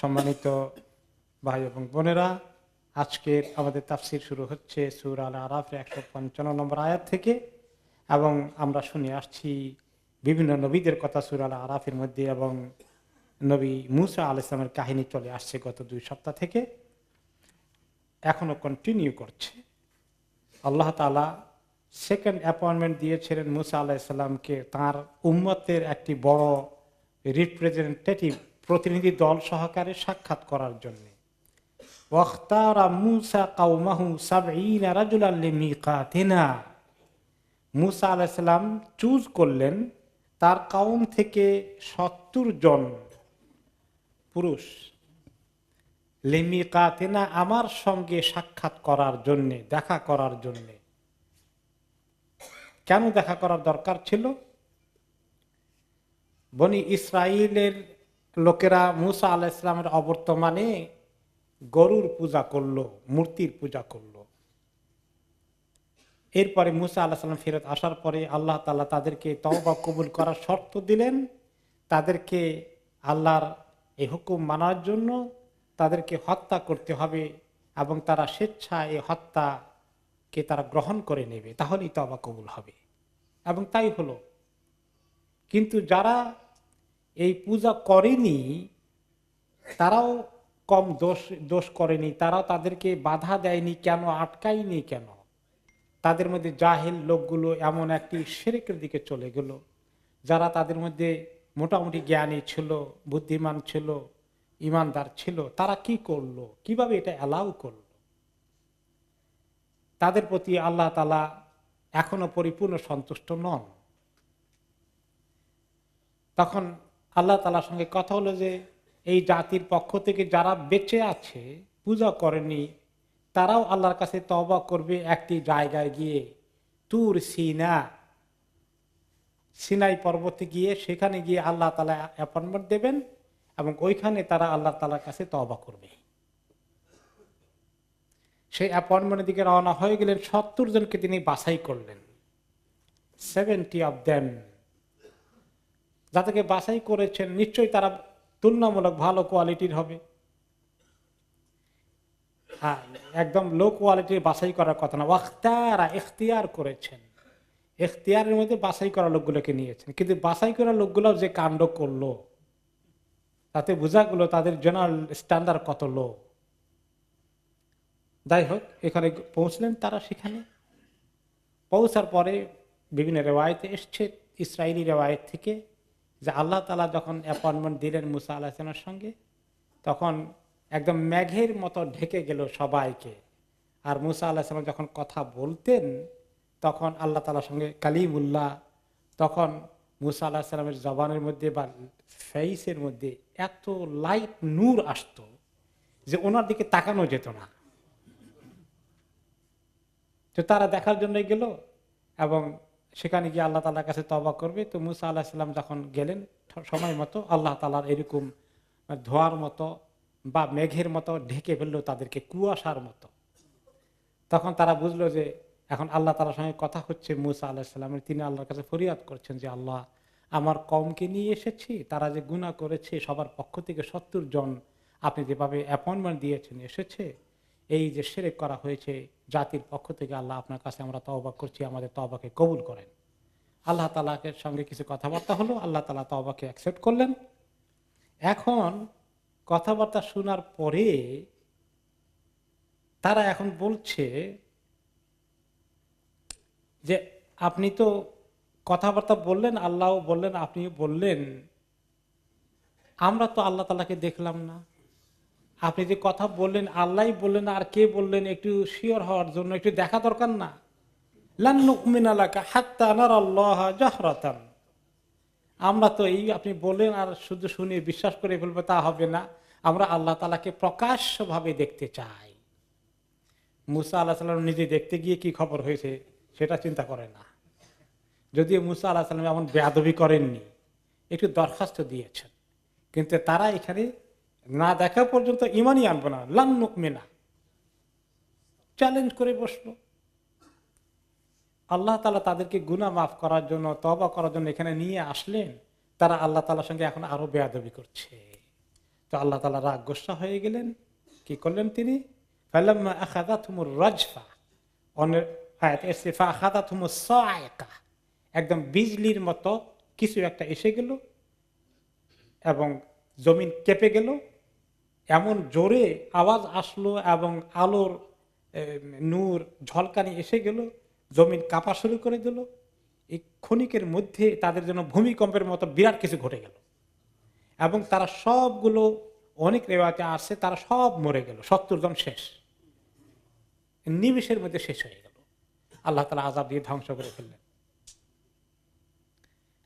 সম্মানিত ভাই এবং বোনেরা, আজকের আমাদের তাফসীর শুরু হচ্ছে সূরা আল আরাফের 155 নম্বর আয়াত থেকে, এবং আমরা শুনে আসছি বিভিন্ন নবীদের কথা সূরা আল আরাফের মধ্যে, এবং নবী মূসা আলাইহিস সালামের কাহিনী চলে আসছে গত 2 সপ্তাহ থেকে, এখনো কন্টিনিউ করছে। আল্লাহ তাআলা সেকেন্ড অ্যাপয়েন্টমেন্ট দিয়েছিলেন মূসা আলাইহিস সালামকে তাঁর উম্মতের একটি বড় রিপ্রেজেন্টেটিভ প্রতিনিধি দল সহকারে সাক্ষাৎ করার জন্য। ওয়াখতারা মূসা কওমাহু ৭০ রাজুলান লিমিকাতিনা। মূসা আলাইহিস সালাম চুজ করলেন তার কওম থেকে ৭০ জন পুরুষ, লিমিকাতিনা আমার সঙ্গে সাক্ষাৎ করার জন্য, দেখা করার জন্য। কেন দেখা করার দরকার ছিল? বনি ইসরাইলের লোকেরা মূসা আলাইহিস সালামের অবর্তমানে গরুর পূজা করলো, মূর্তির পূজা করলো। এরপরে মূসা আলাইহিস সালাম ফেরত আসার পরে আল্লাহ তাআলা তাদেরকে তওবা কবুল করার শর্ত দিলেন। তাদেরকে আল্লাহর এই হুকুম মানার জন্য তাদেরকে হত্যা করতে হবে, এবং তারা স্বেচ্ছায় এই হত্যাকে তারা গ্রহণ করে নেবে, তাহলেই তওবা কবুল হবে। এবং তাই হলো। কিন্তু যারা এই পূজা করেনি তারাও কম দোষ করেনি, তারাও তাদেরকে বাধা দেয়নি কেন, আটকায়নি কেন? তাদের মধ্যে জাহেল লোকগুলো এমন একটি শিরকের দিকে চলে গেল, যারা তাদের মধ্যে মোটামুটি জ্ঞানী ছিল, বুদ্ধিমান ছিল, ইমানদার ছিল, তারা কি করলো, কিভাবে এটা অ্যালাউ করলো? তাদের প্রতি আল্লাহ তাআলা এখনো পরিপূর্ণ সন্তুষ্ট নন। তখন আল্লাহ তাআলার সঙ্গে কথা হলো যে এই জাতির পক্ষ থেকে যারা বেঁচে আছে, পূজা করেনি, তারাও আল্লাহর কাছে তওবা করবে একটি জায়গায় গিয়ে, তুর সিনা, সিনাই পর্বতে গিয়ে, সেখানে গিয়ে আল্লাহ তাআলা অ্যাপয়েন্টমেন্ট দেবেন, এবং ওইখানে তারা আল্লাহ তাআলার কাছে তওবা করবে। সেই অ্যাপয়েন্টমেন্টের দিকে রওনা হয়ে গেলেন। ৭০ জনকে তিনি বাছাই করলেন, 70 of them। যাদেরকে বাছাই করেছেন নিশ্চয়ই তারা তুলনামূলক ভালো কোয়ালিটির হবে। হ্যাঁ, একদম লো কোয়ালিটির বাছাই করার কথা না। ওয়াখতারা, ইখতিয়ার করেছেন, ইখতিয়ারের মধ্যে বাছাই করা লোকগুলোকে নিয়েছেন। কিন্তু বাছাই করা লোকগুলো যে কাণ্ড করলো, তাতে বোঝা গেল তাদের জেনারেল স্ট্যান্ডার্ড কত লো। যাই হোক, এখানে পৌঁছলেন তারা। সেখানে পৌঁছার পরে বিভিন্ন রেওয়ায়েতে এসছে, ইসরায়েলি রেওয়ায়েত থেকে, যে আল্লাহ তাআলা যখন অ্যাপয়েন্টমেন্ট দিলেন মূসা আলাইহিস সালামের সঙ্গে, তখন একদম মেঘের মতো ঢেকে গেল সবাইকে। আর মূসা আলাইহিস সালাম যখন কথা বলতেন, তখন আল্লাহ তাআলার সঙ্গে কালিমুল্লাহ, তখন মূসা আলাইহিস সালামের জবানের মধ্যে বা ফেইসের মধ্যে এত লাইট নূর আসতো যে ওনার দিকে তাকানো যেত না। তো তারা দেখার জন্য গেল, এবং সেখানে গিয়ে আল্লাহ তাআলার কাছে তওবা করবে। তো মূসা আলাইহিস সালাম যখন গেলেন সময় মতো, আল্লাহ তাআলার এরকম ধোঁয়ার মতো বা মেঘের মতো ঢেকে ফেললো তাদেরকে, কুয়াশার মতো। তখন তারা বুঝলো যে এখন আল্লাহ তাআলার সঙ্গে কথা হচ্ছে মূসা আলাইহিস সালামের। তিনি আল্লাহর কাছে ফরিয়াদ করছেন যে আল্লাহ, আমার কওমকে নিয়ে এসেছি, তারা যে গুনাহ করেছে, সবার পক্ষ থেকে ৭০ জন আপনি যেভাবে অ্যাপয়েন্টমেন্ট দিয়েছেন এসেছে, এই যে শিরক করা হয়েছে জাতির পক্ষ থেকে, আল্লাহ আপনার কাছে আমরা তওবা করছি, আমাদের তওবাকে কবুল করেন। আল্লাহ তাআলার সঙ্গে কিছু কথাবার্তা হলো, আল্লাহ তাআলা তওবাকে অ্যাকসেপ্ট করলেন। এখন কথাবার্তা শোনার পরে তারা এখন বলছে যে আপনি তো কথাবার্তা বললেন, আল্লাহ বললেন, আপনি বললেন, আমরা তো আল্লাহ তাআলাকে দেখলাম না। আপনি যে কথা বললেন আল্লাহই বললেন, আর কে বললেন, একটু শিওর হওয়ার জন্য একটু দেখা দরকার না? লান নুমিনা লাকা হাত্তা নারাল্লাহা জাহরাতান। আমরা তো এই আপনি বললেন আর শুধু শুনে বিশ্বাস করে ফেলবো তা হবে না, আমরা আল্লাহ তাআলাকে প্রকাশ্যভাবে দেখতে চাই। মূসা আলাইহিস সালাম নিজে দেখতে গিয়ে কি খবর হয়েছে সেটা চিন্তা করে না। যদিও মূসা আলাইহিস সালাম এমন বেয়াদবি করেননি, একটু দরখাস্ত দিয়েছেন, কিন্তু তারা এখানে না দেখা পর্যন্ত ঈমানই আনবো না, লান নুমিনা, চ্যালেঞ্জ করে বসলো। আল্লাহ তাআলা তাদেরকে গুনাহ মাফ করার জন্য, তওবা করার জন্য এখানে নিয়ে আসলেন, তারা আল্লাহ তাআলার সঙ্গে এখন আরো বেয়াদবি করছে। তো আল্লাহ তাআলা রাগ গোসা হয়ে গেলেন। কি করলেন তিনি? ফালাম্মা আখাযাতহুমুর রাজফা, অন্যের আয়াতে এসেছে ফাআখাযাতহুমুস সাইকা, একদম বিজলির মতো কিছু একটা এসে গেল এবং জমিন কেঁপে গেল। এমন জোরে আওয়াজ আসলো এবং আলোর নূর ঝলকানি এসে গেল, জমিন কাঁপা শুরু করে দিল। এই ক্ষণিকের মধ্যে তাদের জন্য ভূমিকম্পের মতো বিরাট কিছু ঘটে গেল এবং তারা সবগুলো, অনেক রেওয়াতে আসছে তারা সব মরে গেল, 70 জন শেষ, নিমেষের মধ্যে শেষ হয়ে গেল। আল্লাহ তাআলা আযাব দিয়ে ধ্বংস করে ফেললেন।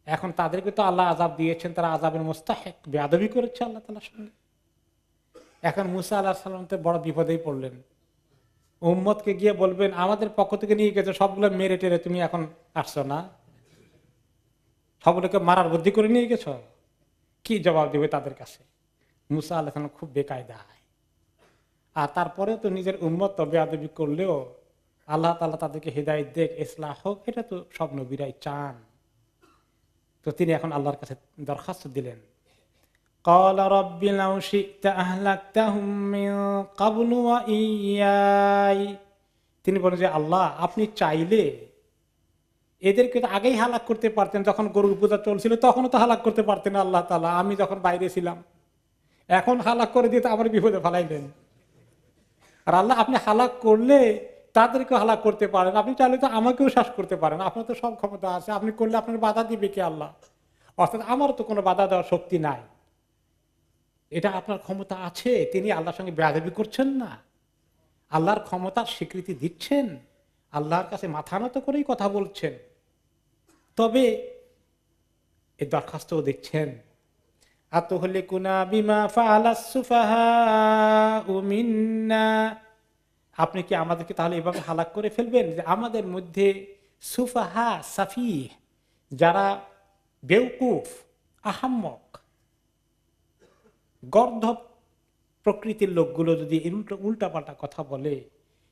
এখন তাদেরকে তো আল্লাহ আযাব দিয়েছেন, তারা আযাবের মুস্তাহিক, বেয়াদবি করেছে আল্লাহ তাআলার সঙ্গে। এখন মুসা আলাইহিস সালাম তো বড় বিপদেই পড়লেন। উম্মতকে গিয়ে বলবেন আমাদের পক্ষ থেকে নিয়ে গেছে, সবগুলো মেরে টেরে তুমি এখন আসছো না, সবগুলোকে মারার বুদ্ধি করে নিয়ে গেছো, কি জবাব দিবে তাদের কাছে? মুসা আলাইহিস সালাম খুব বেকায়দায়। আর তারপরে তো নিজের উম্মত তো বেয়াদবি করলেও আল্লাহ তাআলা তাদেরকে হিদায়াত দেখ, ইসলাহ হোক, এটা তো সব নবীরাই চান। তো তিনি এখন আল্লাহর কাছে দরখাস্ত দিলেন। قال رب لو شئت أهلكتهم من قبل وإياي, তিনি বলেন যে আল্লাহ আপনি চাইলে এদেরকে তো আগেই হালাক করতে পারতেন, যখন গরুর পূজা চলছিল তখনও তো হালাক করতে পারতেন আল্লাহ তাআলা, আমি যখন বাইরে ছিলাম। এখন হালাক করে দিয়ে তো আবার বিপদে ফেলাইলেন। আর আল্লাহ আপনি হালাক করলে তাদেরকে হালাক করতে পারেন, আপনি চাইলে তো আমাকেও শ্বাস করতে পারেন, আপনার তো সব ক্ষমতা আছে, আপনি করলে আপনার বাধা দিবে কে আল্লাহ? অর্থাৎ আমার তো কোনো বাধা দেওয়ার শক্তি নাই, এটা আপনার ক্ষমতা আছে। তিনি আল্লাহর সঙ্গে বেয়াদবি করছেন না, আল্লাহর ক্ষমতার স্বীকৃতি দিচ্ছেন, আল্লাহর কাছে মাথা নত করেই কথা বলছেন। তবে এই দরখাস্তও দেখছেন, আতহলিকুনা বিমা ফাআলাস সুফাহাউ মিন্না, আপনি কি আমাদেরকে তাহলে এভাবে হালাক করে ফেলবেন যে আমাদের মধ্যে সুফাহা, সাফিহ, যারা বেউকুফ, আহাম্মক, গর্ধব প্রকৃতির লোকগুলো যদি উল্টাপাল্টা কথা বলে,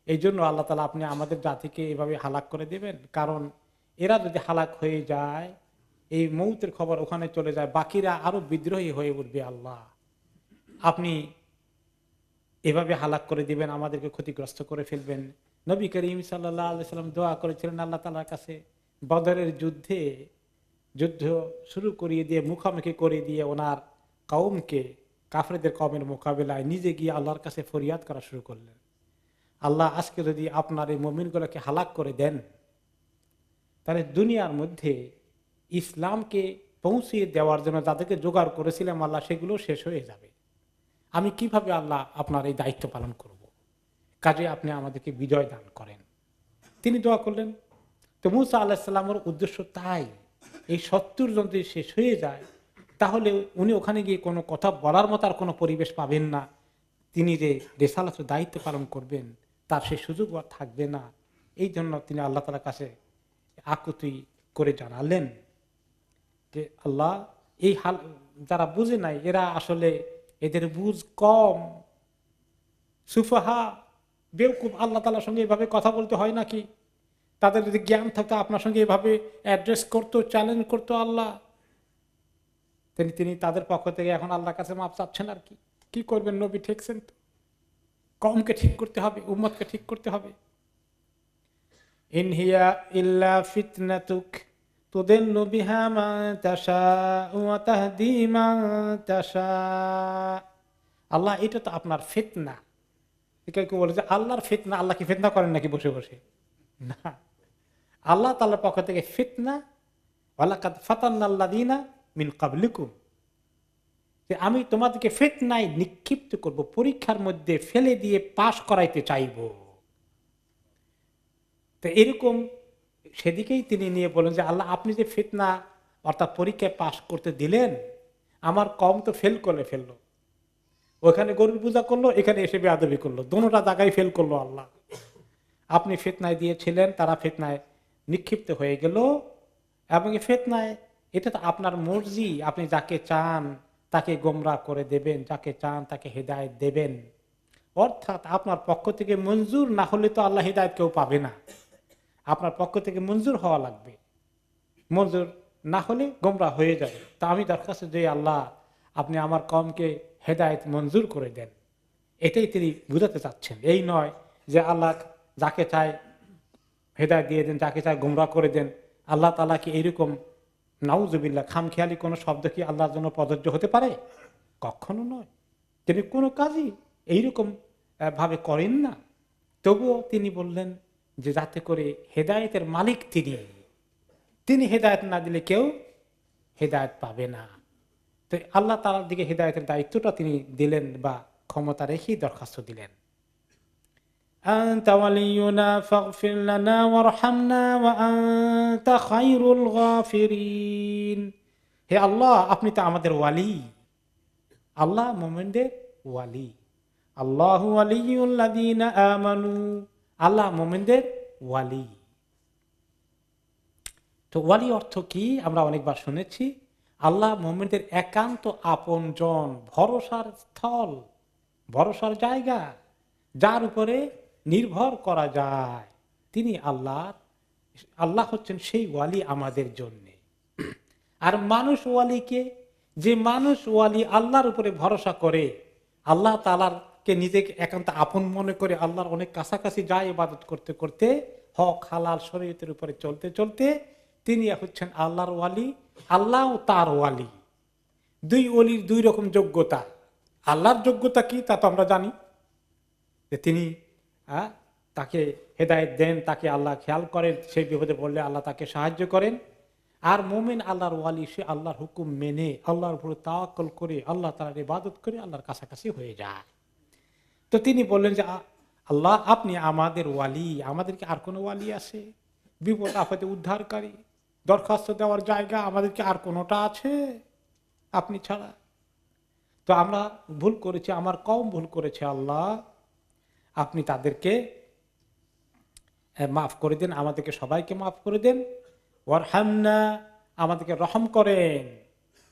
এই জন্য আল্লাহ তাআলা আপনি আমাদের জাতিকে এভাবে হালাক করে দেবেন? কারণ এরা যদি হালাক হয়ে যায়, এই মৌতের খবর ওখানে চলে যায়, বাকিরা আরো বিদ্রোহী হয়ে উঠবে, আল্লাহ আপনি এভাবে হালাক করে দিবেন, আমাদেরকে ক্ষতিগ্রস্ত করে ফেলবেন। নবী করিম সাল্লাল্লাহু আলাইহি সাল্লাম দোয়া করেছিলেন আল্লাহ তাআলার কাছে, বদরের যুদ্ধ শুরু করিয়ে দিয়ে, মুখামুখি করে দিয়ে ওনার কওমকে, কাফেরদের কওমের মোকাবিলায় নিজে গিয়ে আল্লাহর কাছে ফরিয়াদ করা শুরু করলেন, আল্লাহ আজকে যদি আপনার এই মুমিনগুলোকে হালাক করে দেন, তাহলে দুনিয়ার মধ্যে ইসলামকে পৌঁছিয়ে দেওয়ার জন্য যাদেরকে জোগাড় করেছিলাম আল্লাহ, সেগুলো শেষ হয়ে যাবে। আমি কিভাবে আল্লাহ আপনার এই দায়িত্ব পালন করব? কাজে আপনি আমাদেরকে বিজয় দান করেন। তিনি দোয়া করলেন। তো মুসা আলাইহিস সালামের উদ্দেশ্য তাই, এই 70 জন যদি শেষ হয়ে যায় তাহলে উনি ওখানে গিয়ে কোনো কথা বলার মতো আর কোনো পরিবেশ পাবেন না, তিনি যে রিসালাতের দায়িত্ব পালন করবেন তার সেই সুযোগ আর থাকবে না। এই জন্য তিনি আল্লাহ তাআলার কাছে আকুতি করে জানালেন যে আল্লাহ, এই হাল যারা বুঝে নাই, এরা আসলে এদের বুঝ কম, সুফাহা, বেওকুফ, আল্লাহ তাআলার সঙ্গে এভাবে কথা বলতে হয় নাকি? তাদের যদি জ্ঞান থাকতো আপনার সঙ্গে এভাবে অ্যাড্রেস করতো, চ্যালেঞ্জ করতো আল্লাহ। তিনি তাদের পক্ষ থেকে এখন আল্লাহর কাছে মাপ চাচ্ছেন। আর কি করবেন? নবী ঠেকছেন তো, কওমকে ঠিক করতে হবে, উম্মতকে ঠিক করতে হবে। ইন হিয়া ইল্লা ফিতনাতুক তুদিল্লু বিহা মান তাশাউ ওয়া তাহদি মান তাশা, আল্লাহ এটা তো আপনার ফিতনা। কেউ বলে যে আল্লাহর ফিতনা, আল্লাহ কি ফিতনা করেন নাকি বসে বসে? না, আল্লাহ তাআলার পক্ষ থেকে ফিতনা, ওয়ালাকাদ ফাতান্নাল্লাযীনা মিন ক্বাবলিকুম, যে আমি তোমাদেরকে ফিতনায় নিক্ষিপ্ত করব, পরীক্ষার মধ্যে ফেলে দিয়ে পাশ করাইতে চাইব। তো এরকম সেদিকেই তিনি নিয়ে বলেন যে আল্লাহ আপনি যে ফিতনা অর্থাৎ পরীক্ষায় পাশ করতে দিলেন, আমার কওম তো ফেল করে ফেললো, ওখানে গরুর পূজা করলো, এখানে এসে বেয়াদবি করলো, দোনোটা জায়গায় ফেল করলো। আল্লাহ আপনি ফিতনায় দিয়েছিলেন, তারা ফিতনায় নিক্ষিপ্ত হয়ে গেল, এবং এই ফিতনায় এটা তো আপনার মর্জি, আপনি যাকে চান তাকে গোমরাহ করে দেবেন, যাকে চান তাকে হেদায়েত দেবেন। অর্থাৎ আপনার পক্ষ থেকে মঞ্জুর না হলে তো আল্লাহ হেদায়েত কেউ পাবে না, আপনার পক্ষ থেকে মঞ্জুর হওয়া লাগবে, মঞ্জুর না হলে গোমরাহ হয়ে যাবে। তা আমি দরখাস্ত যে আল্লাহ আপনি আমার কওমকে হেদায়েত মঞ্জুর করে দেন। এটাই তিনি বুঝাতে চাচ্ছেন। এই নয় যে আল্লাহ যাকে চায় হেদায়েত দিয়ে দেন, যাকে চায় গোমরাহ করে দেন। আল্লাহ তাআলা কি এইরকম নাউজুবিল্লাহ খামখেয়ালি কোনো শব্দ কি আল্লাহর জন্য প্রযোজ্য হতে পারে? কখনো নয়। তিনি কোনো কাজই এইরকম ভাবে করেন না। তবুও তিনি বললেন যে যাতে করে হেদায়েতের মালিক তিনি হেদায়েত না দিলে কেউ হেদায়েত পাবে না। তো আল্লাহ তাআলার দিকে হেদায়েতের দায়িত্বটা তিনি দিলেন বা ক্ষমতা রেখেই দরখাস্ত দিলেন। আনতা ওয়ালিয়ুনা ফাগফির লানা ওয়ারহামনা ওয়া আনতা খায়রুল গাফিরিন। হে আল্লাহ, আপনি তো আমাদের ওয়ালি। আল্লাহ মুমিনদের ওয়ালি। আল্লাহু ওয়ালিয়ুল্লাযীনা আমানু। আল্লাহ মুমিনদের ওয়ালি। তো ওয়ালি অর্থ কি আমরা অনেকবার শুনেছি। আল্লাহ মুমিনদের একান্ত আপনজন, ভরসার স্থল, ভরসার জায়গা, যার উপরে নির্ভর করা যায়। তিনি আল্লাহ হচ্ছেন সেই ওয়ালি আমাদের জন্য। আর মানুষ ওয়ালিকে, যে মানুষ ওয়ালি আল্লাহর উপরে ভরসা করে, আল্লাহ তাআলার কে নিজেকে একান্ত আপন মনে করে আল্লাহর অনেক কাছাকাছি যায় ইবাদত করতে করতে, হক হালাল শরীয়তের উপরে চলতে চলতে তিনি হচ্ছেন আল্লাহর ওয়ালি। আল্লাহ তার ওয়ালি। দুই ওলির দুই রকম যোগ্যতা। আল্লাহর যোগ্যতা কি তা তো আমরা জানি, যে তিনি তাকে হেদায়েত দেন, তাকে আল্লাহ খেয়াল করেন, সেই বিপদে পড়লে আল্লাহ তাকে সাহায্য করেন। আর মুমিন আল্লাহর ওয়ালি, সে আল্লাহর হুকুম মেনে আল্লাহর উপর তাওয়াক্কুল করে আল্লাহ তাআলার ইবাদত করে আল্লাহর কাছাকাছি হয়ে যায়। তো তিনি বললেন যে আল্লাহ আপনি আমাদের ওয়ালি, আমাদেরকে আর কোনো ওয়ালি আছে বিপদ আপদে উদ্ধারকারী, দরখাস্ত দেওয়ার জায়গা আমাদেরকে আর কোনোটা আছে আপনি ছাড়া? তো আমরা ভুল করেছি, আমার কওম ভুল করেছে, আল্লাহ আপনি তাদেরকে মাফ করে দেন, আমাদেরকে সবাইকে মাফ করে দেন। ওয়ারহামনা, আমাদেরকে রহম করেন,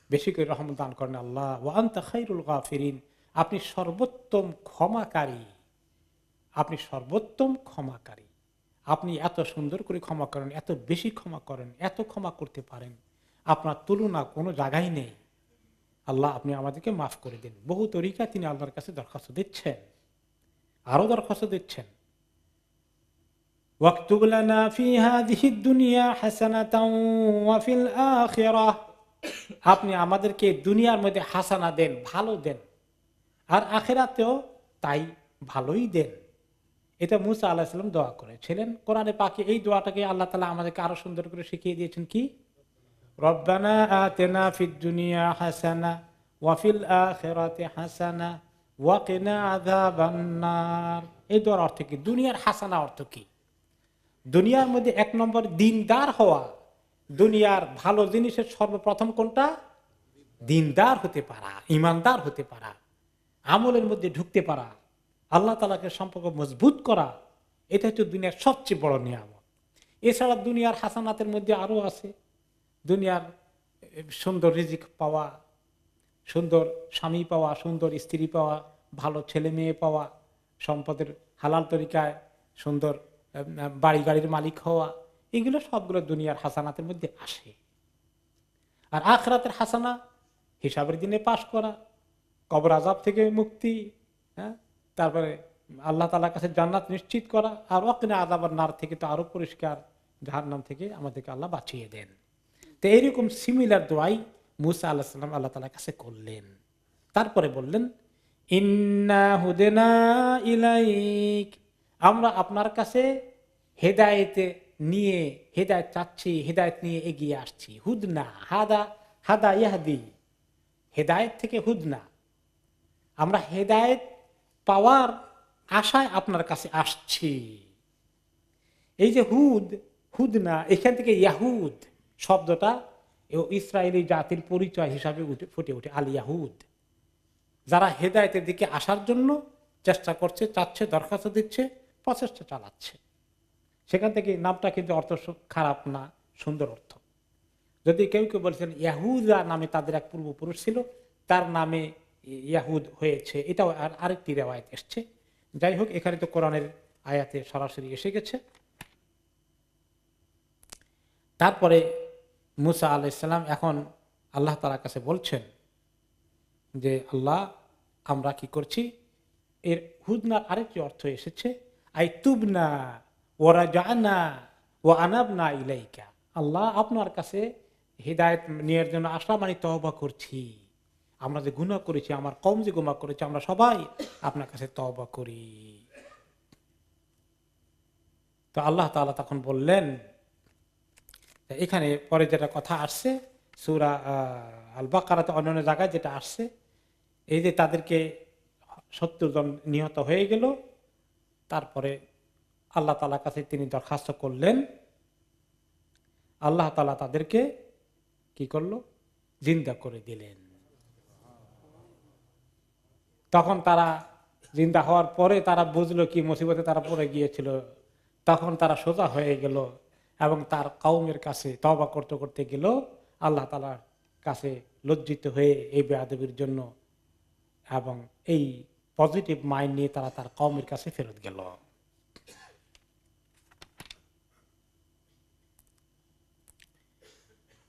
বেশি করে রহম দান করেন আল্লাহ। ওয়া আনতা খায়রুল গাফিরিন, আপনি সর্বোত্তম ক্ষমাকারী, আপনি সর্বোত্তম ক্ষমাকারী। আপনি এত সুন্দর করে ক্ষমা করেন, এত বেশি ক্ষমা করেন, এত ক্ষমা করতে পারেন, আপনার তুলনা কোনো জায়গায় নেই। আল্লাহ আপনি আমাদেরকে মাফ করে দিন। বহু তরিকা তিনি আল্লাহর কাছে দরখাস্ত দিচ্ছেন, আরো দরখাস্ত দিচ্ছেন। ওয়াকতুব লানা ফি হাযিহিদ দুনিয়া হাসানাতাও ওয়া ফিল আখিরাহ, আপনি আমাদেরকে দুনিয়ার মধ্যে হাসানা দেন, ভালো দেন, আর আখিরাতেও তাই ভালোই দেন। এটা মুসা আলাইহিস সালাম দোয়া করেছিলেন। কোরআনে পাকে এই দোয়াটাকে আল্লাহ তাআলা আমাদেরকে আরো সুন্দর করে শিখিয়ে দিয়েছেন। কি? রব্বানা আতিনা ফিদ দুনিয়া হাসানা ওয়া ফিল আখিরাতি হাসানা ওয়া কিনা আযাবান নার। এই দোয়ার অর্থ কি? দুনিয়ার হাসানা অর্থ কি? দুনিয়ার মধ্যে এক নম্বর দিনদার হওয়া। দুনিয়ার ভালো জিনিসের সর্বপ্রথম কোনটা? দিনদার হতে পারা, ইমানদার হতে পারা, আমলের মধ্যে ঢুকতে পারা, আল্লাহ তাআলাকে সম্পর্ক মজবুত করা। এটা হচ্ছে দুনিয়ার সবচেয়ে বড় নিয়ামত। এছাড়া দুনিয়ার হাসানাতের মধ্যে আরো আছে দুনিয়ার সুন্দর রিজিক পাওয়া, সুন্দর স্বামী পাওয়া, সুন্দর স্ত্রী পাওয়া, ভালো ছেলে মেয়ে পাওয়া, সম্পদের হালাল তরিকায় সুন্দর বাড়ি গাড়ির মালিক হওয়া। এগুলো সবগুলো দুনিয়ার হাসানাতের মধ্যে আসে। আর আখিরাতের হাসানা হিসাবের দিনে পাশ করা, কবর আযাব থেকে মুক্তি, তারপরে আল্লাহ তাআলার কাছে জান্নাত নিশ্চিত করা, আর ওয়াকিনা আযাবান নার থেকে তো আরো পরিষ্কার, জাহান্নাম থেকে আমাদেরকে আল্লাহ বাঁচিয়ে দেন। তো এইরকম সিমিলার দোয়াই মুসা আলাইহিস সালাম আল্লাহ তাআলার কাছে করলেন। তারপরে বললেন ইন্না হুদিনা ইলাইক, আমরা আপনার কাছে হেদায়েতে নিয়ে, হেদায়েত চাচ্ছি, হেদায়েত নিয়ে এগিয়ে আসছি। হুদনা, হাদা ইয়াহদি, হেদায়েত থেকে হুদনা, আমরা হেদায়েত পাওয়ার আশায় আপনার কাছে আসছি। এই যে হুদনা, এখান থেকে ইয়াহুদ শব্দটা ইসরায়েলি জাতির পরিচয় হিসাবে ফুটে ওঠে, আল ইয়াহুদ, যারা হেদায়েতের দিকে আসার জন্য চেষ্টা করছে, চাচ্ছে, দরখাস্ত দিচ্ছে, প্রচেষ্টা চালাচ্ছে। সেখান থেকে নামটা কিন্তু অর্থ খারাপ না, সুন্দর অর্থ। যদি কেউ কেউ বলছেন ইয়াহুদা নামে তাদের এক পূর্বপুরুষ ছিল, তার নামে ইয়াহুদ হয়েছে, এটাও আরেকটি রেওয়ায়েত এসছে। যাই হোক, এখানে তো কোরআনের আয়াতে সরাসরি এসে গেছে। তারপরে মুসা আলাইহিস সালাম এখন আল্লাহ তাআলার কাছে বলছেন যে আল্লাহ আমরা কি করছি, এর হুদনার আরেকটি অর্থ এসেছে আই তুবনা ওরা জানা ও আনাবনা ইলাইকা, আল্লাহ আপনার কাছে হিদায়ত নেওয়ার জন্য আসলাম, মানে তওবা করছি। আমরা যে গুনাহ করেছি, আমার কওম যে গুনাহ করেছে, আমরা সবাই আপনার কাছে তওবা করি। তো আল্লাহ তাআলা তখন বললেন, এখানে পরে যেটা কথা আসছে সূরা আল বাকারাতে অন্যান্য জায়গায় যেটা আসছে, এই যে তাদেরকে 70 জন নিহত হয়ে গেল, তারপরে আল্লাহ তাআলার কাছে তিনি দরখাস্ত করলেন, আল্লাহ তাআলা তাদেরকে কি করলো, জিন্দা করে দিলেন। তখন তারা জিন্দা হওয়ার পরে তারা বুঝলো কি মুসিবতে তারা পড়ে গিয়েছিল, তখন তারা সোজা হয়ে গেল এবং তার কওমের কাছে তওবা করতে করতে গেল, আল্লাহ তাআলার কাছে লজ্জিত হয়ে এই বেয়াদবির জন্য, এবং এই পজিটিভ মাইন্ড নিয়ে তারা তার কওমের কাছে ফেরত গেল।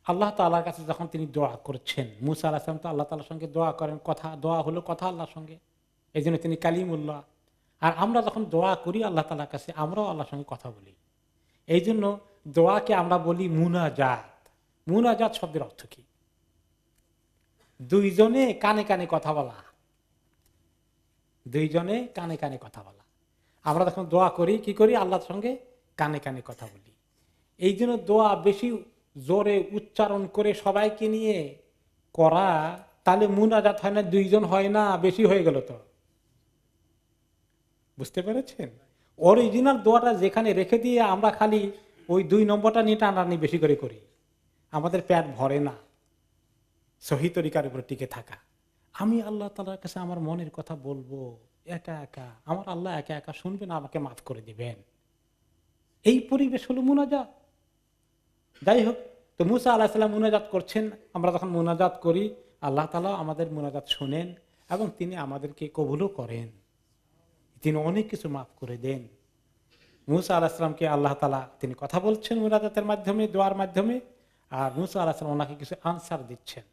আল্লাহ তাআলার কাছে যখন তিনি দোয়া করছেন, মুসা আলাইহিস সালাম তো আল্লাহ তাআলার সঙ্গে দোয়া করেন, কথা দোয়া হলো কথা আল্লাহর সঙ্গে, এই জন্য তিনি কালিমুল্লাহ। আর আমরা যখন দোয়া করি আল্লাহ তাআলার কাছে, আমরাও আল্লাহর সঙ্গে কথা বলি। এই জন্য দোয়াকে আমরা বলি মুনাজাত। মুনাজাত শব্দের অর্থ কি? দুইজনে কানে কানে কথা বলা, দুইজনে কানে কানে কথা বলা। আমরা যখন দোয়া করি কি করি, আল্লাহর সঙ্গে কানে কানে কথা বলি। এই জন্য দোয়া বেশি জোরে উচ্চারণ করে সবাইকে নিয়ে করা, তাহলে মুনাজাত হয় না, দুইজন হয় না, বেশি হয়ে গেল। তো বুঝতে পেরেছেন? অরিজিনাল দোয়াটা যেখানে রেখে দিয়ে আমরা খালি ওই 2 নম্বরটা নিয়ে টানাটানি বেশি করে করি, আমাদের পেট ভরে না। সহি তরিকার উপরে টিকে থাকা, আমি আল্লাহ তাআলার কাছে আমার মনের কথা বলবো একা একা, আমার আল্লাহ একা একা শুনবেন, আমাকে মাফ করে দিবেন, এই পরিবেশ হলো মুনাজাত। যাই হোক, তো মুসা আলাইহিস সালাম মুনাজাত করছেন, আমরা যখন মুনাজাত করি আল্লাহ তাআলা আমাদের মুনাজাত শুনেন এবং তিনি আমাদেরকে কবুলও করেন, তিনি অনেক কিছু মাফ করে দেন। মুসা আলাইহিস সালামকে আল্লাহ তাআলা তিনি কথা বলছেন মুনাজাতের মাধ্যমে, দোয়ার মাধ্যমে, আর মুসা আলাইহিস সালাম ওনাকে কিছু আনসার দিচ্ছেন।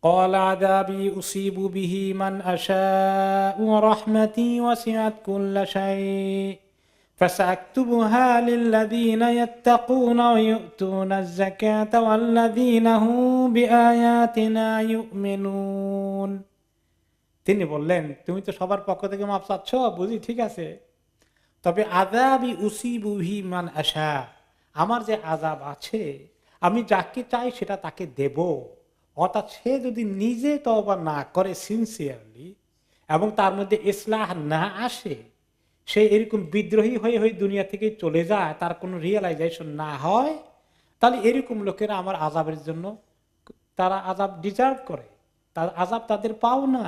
قال عذابي أصيب به من أشاء ورحمتي وسعت كل شيء فسأكتبها للذين يتقون ويؤتون الزكاة والذين هم بآياتنا يؤمنون। তিনি বললেন, তুমি তো সবার পক্ষ থেকে মাফ চাচ্ছ, বুঝি, ঠিক আছে, তবে আযাবি উসিবু বিহি মান আশা, আমার যে আযাব আছে আমি যাকে চাই সেটা তাকে দেব। অর্থাৎ সে যদি নিজে তওবা না করে সিনসিয়ারলি এবং তার মধ্যে ইসলাহ না আসে, সে এরকম বিদ্রোহী হয়ে হয়ে দুনিয়া থেকে চলে যায়, তার কোনো রিয়েলাইজেশন না হয়, তাহলে এরকম লোকেরা আমার আযাবের জন্য তারা আযাব ডিজার্ভ করে, তার আযাব তাদের পাও না,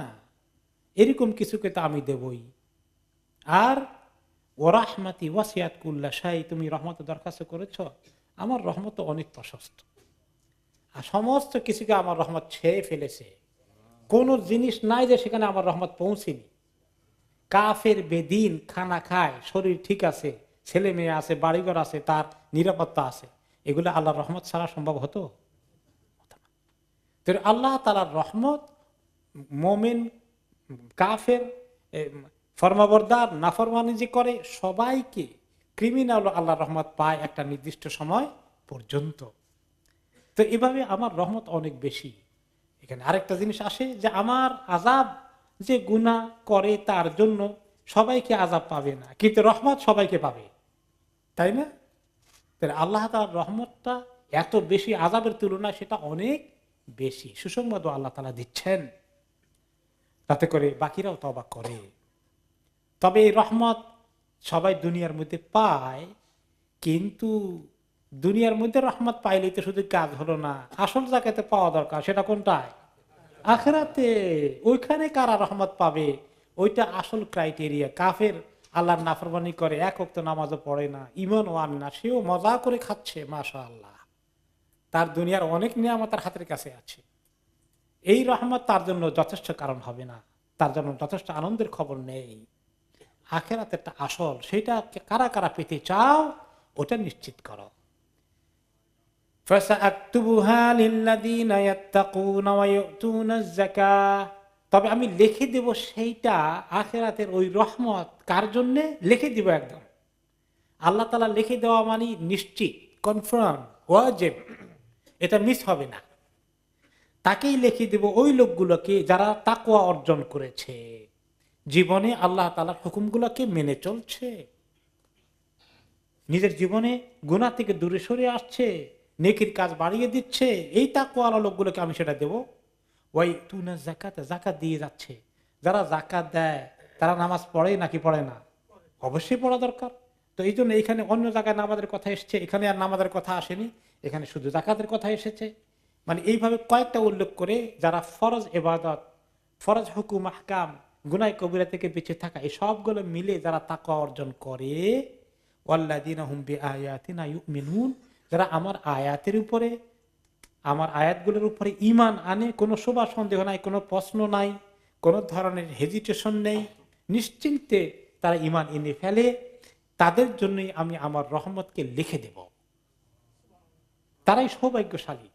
এরকম কিছুকে তো আমি দেবই। আর ওয়ারাহমাতি ওয়াসিআত কুল্লা শাই, তুমি রহমত দরখাস্ত করেছো, আমার রহমত অনেক প্রশস্ত, আর সমস্ত কিছুকে আমার রহমত ছেয়ে ফেলেছে, কোন জিনিস নাই যে সেখানে আমার রহমত পৌঁছেনি। কাফের বেদিন খানা খায়, শরীর ঠিক আছে, ছেলে মেয়ে আছে, বাড়িঘর আছে, তার নিরাপত্তা আছে, এগুলো আল্লাহর রহমত ছাড়া সম্ভব হতো? আল্লাহ তাআলার রহমত মুমিন, কাফের, ফরমাবরদার, নাফরমানি যে করে সবাইকে, ক্রিমিনাল আল্লাহর রহমত পায় একটা নির্দিষ্ট সময় পর্যন্ত। তো এভাবে আমার রহমত অনেক বেশি। এখানে আরেকটা জিনিস আসে যে আমার আযাব যে গুনাহ করে তার জন্য সবাইকে আযাব পাবে না, কিন্তু রহমত সবাইকে পাবে, তাই না? আল্লাহ তাআলার রহমতটা এত বেশি, আযাবের তুলনায় সেটা অনেক বেশি। সুসংবাদ আল্লাহ তাআলা দিচ্ছেন, তাতে করে বাকিরাও তওবা করে। তবে এই রহমত সবাই দুনিয়ার মধ্যে পায়, কিন্তু দুনিয়ার মধ্যে রহমত পাইলেই তো শুধু কাজ হলো না, আসল জায়গাতে পাওয়া দরকার, সেটা কোনটায়? আখিরাতে। ওইখানে কারা রহমত পাবে, ওইটা আসল ক্রাইটেরিয়া। কাফের আল্লাহর নাফরমানি করে, এক ওয়াক্ত নামাজও পড়ে না, ঈমানও আনে না, সেও মজা করে খাচ্ছে, মাশাআল্লাহ, তার দুনিয়ার অনেক নিয়ামত তার হাতের কাছে আছে, এই রহমত তার জন্য যথেষ্ট কারণ হবে না, তার জন্য যথেষ্ট আনন্দের খবর নেই। আখিরাতেরটা আসল, সেটা কারা কারা পেতে চাও ওটা নিশ্চিত করো। فَسَأَكْتُبُهَا لِلَّذِينَ يَتَّقُونَ وَيُؤْتُونَ الزَّكَاةَ তবে আমি লিখে দেব সেইটা আখিরাতের ওই রহমত কার জন্যে লিখে দিব একদম। আল্লাহ তাআলা লিখে দেওয়া মানে নিশ্চিত, কনফার্ম, ওয়াজিব, এটা মিস হবে না। তাকেই লিখে দেব ওই লোকগুলোকে যারা তাকওয়া অর্জন করেছে, জীবনে আল্লাহ তাআলার হুকুমগুলোকে মেনে চলছে, নিজের জীবনে গুনাহ থেকে দূরে সরে আসছে, নেকির কাজ বাড়িয়ে দিচ্ছে, এই তাকওয়ালা লোকগুলোকে আমি সেটা দেব। ওয়াই তুনা যাকাত, যাকাত দিয়ে যাচ্ছে। যারা যাকাত দেয় তারা নামাজ পড়ে নাকি পড়ে না? অবশ্যই পড়া দরকার। তো এই জন্য এখানে অন্য জায়গায় নামাজের কথা এসেছে, এখানে আর নামাজের কথা আসেনি, এখানে শুধু যাকাতের কথা এসেছে। মানে এইভাবে কয়েকটা উল্লেখ করে যারা ফরজ ইবাদত, ফরজ হুকুম আহকাম, গুনাহ কবিরা থেকে বেঁচে থাকা, এই সবগুলো মিলে যারা তাকওয়া অর্জন করে, ওয়াল্লাযীনা হুম বিআয়াতিনা ইউমিনুন, যারা আমার আয়াতের উপরে, আমার আয়াতগুলোর উপরে ঈমান আনে, কোনো শোভা সন্দেহ নাই, কোনো প্রশ্ন নাই, কোনো ধরনের হেজিটেশন নেই, নিশ্চিন্তে তারা ঈমান এনে ফেলে, তাদের জন্যই আমি আমার রহমতকে লিখে দেব। তারাই সৌভাগ্যশালী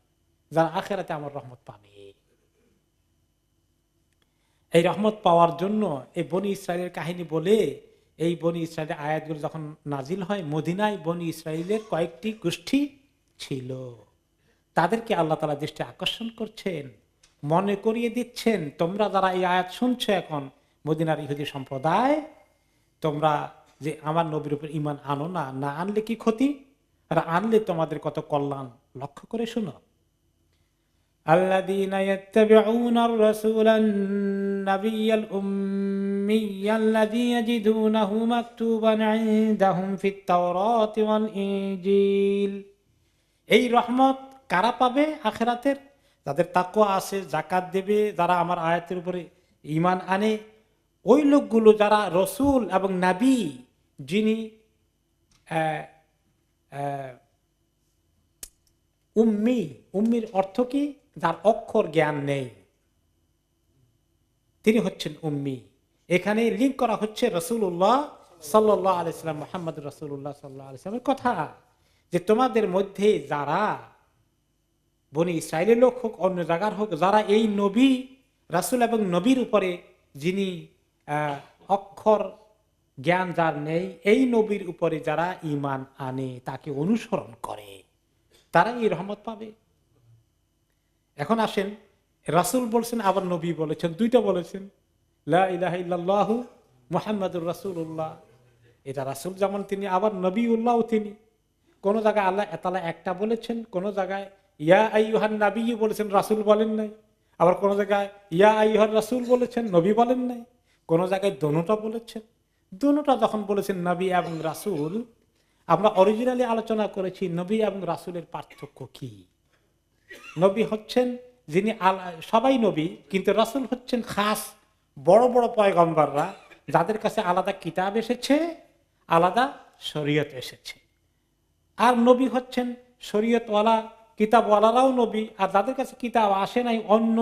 যারা আখিরাতে আমার রহমত পাবে। এই রহমত পাওয়ার জন্য এই বনি ইসরায়েলের কাহিনী বলে, এই বনি ইসরায়েলের আয়াতগুলো যখন নাজিল হয়, মদিনায় বনি ইসরায়েলের কয়েকটি গোষ্ঠী ছিল, তাদেরকে আল্লাহ তাআলা দৃষ্টি আকর্ষণ করছেন, মনে করিয়ে দিচ্ছেন, তোমরা যারা এই আয়াত শুনছো এখন, মদিনার ইহুদি সম্প্রদায়, তোমরা যে আমার নবীর উপর ঈমান আনো না, না আনলে কি ক্ষতি, আর আনলে তোমাদের কত কল্যাণ, লক্ষ্য করে শুনো। الذين يتبعون الرسول النبي الأمي الذي يجدونه مكتوبا عندهم في التوراة والإنجيل। এই রহমত কারা পাবে আখিরাতের? যাদের তাকওয়া আছে, যাকাত দেবে, যারা আমার আয়াতের উপরে ঈমান আনে, ওই লোকগুলো যারা রসূল এবং নবী, যিনি উম্মি, উম্মির অর্থ কি? যার অক্ষর জ্ঞান নেই, তিনি হচ্ছেন উম্মি। এখানে লিঙ্ক করা হচ্ছে রাসূলুল্লাহ সাল্লাল্লাহু আলাইহি ওয়াসাল্লাম, মুহাম্মদ রাসূলুল্লাহ সাল্লাল্লাহু আলাইহি ওয়াসাল্লামের কথা, যে তোমাদের মধ্যে যারা বনি ইসরায়েলের লোক হোক, অন্য জায়গার হোক, যারা এই নবী রাসূল এবং নবীর উপরে, যিনি অক্ষর জ্ঞান যার নেই, এই নবীর উপরে যারা ঈমান আনে, তাকে অনুসরণ করে, তারা এই রহমত পাবে। এখন আসেন, রাসূল বলছেন আবার নবী বলেছেন, দুইটা বলেছেন, লা ইলাহা ইল্লাল্লাহু মুহাম্মাদুর রাসূলুল্লাহ। এটা রাসূল যেমন তিনি, আবার নবীউল্লাহ তিনি। কোন জায়গায় আল্লাহ তাআলা একটা বলেছেন, কোন জায়গায় ইয়া আইয়ুহান নাবিয়্যু বলেছেন, রাসূল বলেন নাই। আবার কোন জায়গায় ইয়া আইয়ুহার রাসূল বলেছেন, নবী বলেন নাই। কোন জায়গায় দোনোটা বলেছেন। দোনোটা যখন বলেছেন নবী এবং রাসূল, আমরা অরিজিনালি আলোচনা করেছি নবী এবং রাসূলের পার্থক্য কি। নবী হচ্ছেন যিনি, সবাই নবী, কিন্তু রাসূল হচ্ছেন খাস বড় বড় পয়গম্বররা, যাদের কাছে আলাদা কিতাব এসেছে, আলাদা শরীয়ত এসেছে। আর নবী হচ্ছেন শরীয়তওয়ালা, কিতাবওয়ালারাও নবী, আর যাদের কাছে কিতাব আসে নাই, অন্য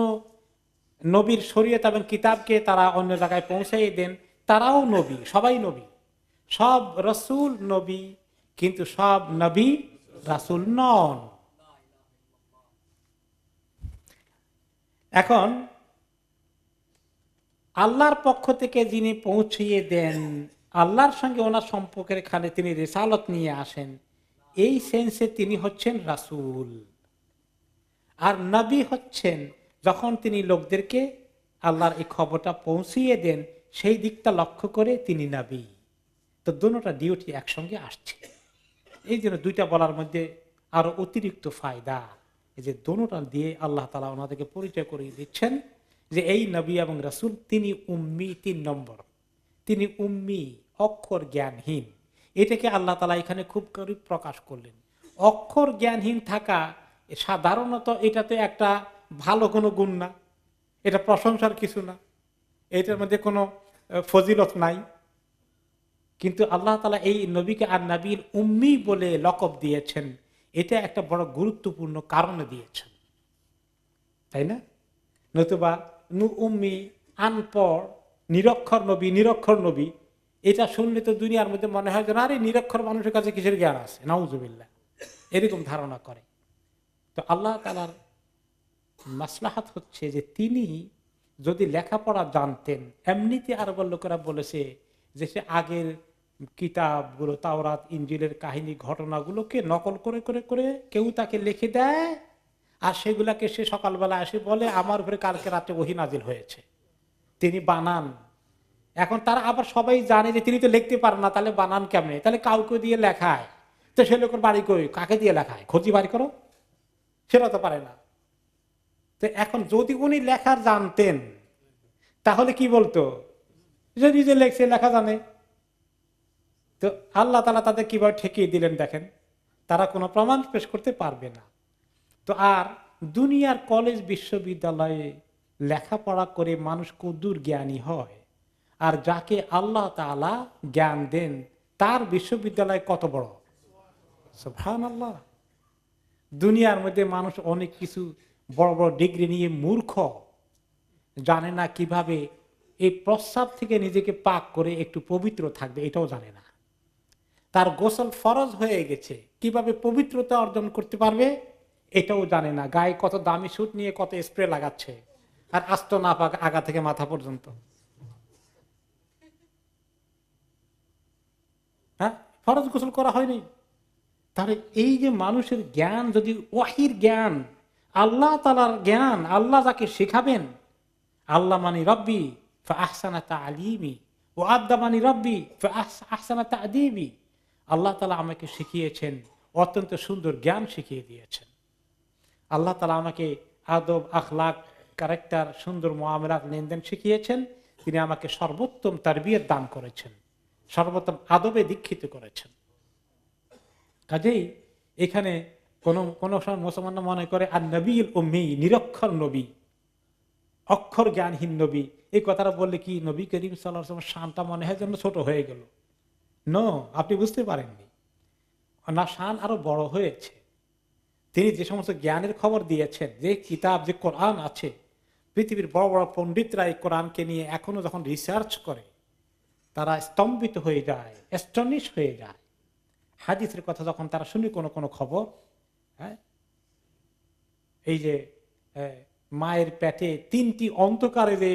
নবীর শরীয়ত এবং কিতাবকে তারা অন্য জায়গায় পৌঁছাই দেন, তারাও নবী। সবাই নবী, সব রাসূল নবী, কিন্তু সব নবী রাসূল নন। এখন আল্লাহর পক্ষ থেকে যিনি পৌঁছিয়ে দেন, আল্লাহর সঙ্গে ওনার সম্পর্কের খানে তিনি রিসালত নিয়ে আসেন, এই সেন্সে তিনি হচ্ছেন রাসূল। আর নবী হচ্ছেন যখন তিনি লোকদেরকে আল্লাহর এই খবরটা পৌঁছিয়ে দেন, সেই দিকটা লক্ষ্য করে তিনি নবী। তো দুটোটা ডিউটি একসঙ্গে আসছে। এই জন্য দুইটা বলার মধ্যে আরো অতিরিক্ত ফায়দা, এই যে দুটোটা দিয়ে আল্লাহ তাআলা ওনাদেরকে পরিচয় করিয়ে দিচ্ছেন যে এই নবী এবং রাসূল তিনি উম্মি। ৩ নম্বর, তিনি উম্মি, অক্ষর জ্ঞানহীন। এটাকে আল্লাহ তাআলা এখানে খুব করে প্রকাশ করলেন। অক্ষর জ্ঞানহীন থাকা সাধারণত এটা তো একটা ভালো কোনো গুণ না, এটা প্রশংসার কিছু না, এটার মধ্যে কোনো ফজিলত নাই। কিন্তু আল্লাহ তাআলা এই নবীকে আর নবীর উম্মি বলে লকব দিয়েছেন, এটা একটা বড় গুরুত্বপূর্ণ কারণে দিয়েছেন, তাই না? নতুবা উম্মি, আনপড়, নিরক্ষর নবী, নিরক্ষর নবী, এটা শুনলে তো দুনিয়ার মধ্যে মনে হয় যে আরে নিরক্ষর মানুষের কাছে কিসের জ্ঞান আছে, নাউজুবিল্লাহ, এরকম ধারণা করে। তো আল্লাহ তাআলার মাসলাহাত হচ্ছে যে তিনি যদি লেখাপড়া জানতেন, এমনিতে আরবের লোকেরা বলেছে যে সে আগের কিতাবগুলো, তাওরাত ইনজিলের কাহিনী ঘটনাগুলোকে নকল করে করে করে কেউ তাকে লিখে দেয়, আর সেগুলাকে সে সকালবেলা এসে বলে আমার উপরে কালকে রাতে ওহী নাজিল হয়েছে, তিনি বানান। এখন তারা আবার সবাই জানে যে তিনি তো লিখতে পারেন না, তাহলে বানান কেমনে? তাহলে কাউকে দিয়ে লেখায়। তো সে লোকের বাড়ি কই, কাকে দিয়ে লেখায়? খোঁজি বাড়ি করো, সেটা তো পারে না। তো এখন যদি উনি লেখার জানতেন তাহলে কি বলতো, যে নিজে লেখছে, লেখা জানে। তো আল্লাহ তাআলা তাদের কিভাবে ঠেকিয়ে দিলেন দেখেন, তারা কোনো প্রমাণ পেশ করতে পারবে না। তো আর দুনিয়ার কলেজ বিশ্ববিদ্যালয়ে লেখাপড়া করে মানুষ কদ্দুর জ্ঞানী হয়, আর যাকে আল্লাহ তাআলা জ্ঞান দেন তার বিশ্ববিদ্যালয় কত বড়, সুবহানাল্লাহ। দুনিয়ার মধ্যে মানুষ অনেক কিছু বড় বড় ডিগ্রি নিয়ে মূর্খ, জানে না কিভাবে এই প্রস্রাব থেকে নিজেকে পাক করে একটু পবিত্র থাকবে, এটাও জানে না। তার গোসল ফরজ হয়ে গেছে, কিভাবে পবিত্রতা অর্জন করতে পারবে এটাও জানে না। গায়ে কত দামি স্যুট নিয়ে কত স্প্রে লাগাচ্ছে, আর আস্ত না পাক আগা থেকে মাথা পর্যন্ত। হ্যাঁ, ফরজ গোসল করা হয়নি। তাহলে এই যে মানুষের জ্ঞান, যদি ওয়াহির জ্ঞান, আল্লাহ তাআলার জ্ঞান, আল্লাহ যাকে শেখাবেন, আল্লাহ মানি রব্বি ফাআহসানা তা'লিমি ওয়া আদ্দাবানি রব্বি ফাআহসানা তা'দীবি, আল্লাহ তাআলা আমাকে শিখিয়েছেন, অত্যন্ত সুন্দর জ্ঞান শিখিয়ে দিয়েছেন। আল্লাহ তাআলা আমাকে আদব, আখলাক, ক্যারেক্টার, সুন্দর মুআমালাত, লেনদেন শিখিয়েছেন। তিনি আমাকে সর্বোত্তম তারবিয়ত দান করেছেন, সর্বোত্তম আদবে দীক্ষিত করেছেন। কাজেই এখানে কোন সময় মুসলমানরা মনে করে আর নবীল উম্মি, নিরক্ষর নবী, অক্ষর জ্ঞানহীন নবী, এই কথাটা বললে কি নবী করিম সাল্লাল্লাহু আলাইহি ওয়াসাল্লাম শানটা মনে হয় যেন ছোট হয়ে গেল? নো, আপনি বুঝতে পারেননি, না, শান আরো বড় হয়েছে। তিনি যে সমস্ত জ্ঞানের খবর দিয়েছেন, যে কিতাব, যে কোরআন আছে, পৃথিবীর বড় বড় পণ্ডিতরা এই কোরআনকে নিয়ে এখনো যখন রিসার্চ করে তারা স্তম্ভিত হয়ে যায়, অ্যাস্টনিশ হয়ে যায়। হাদিসের কথা যখন তারা শুনে কোনো খবর, হ্যাঁ, এই যে মায়ের পেটে 3টি অন্ধকারে যে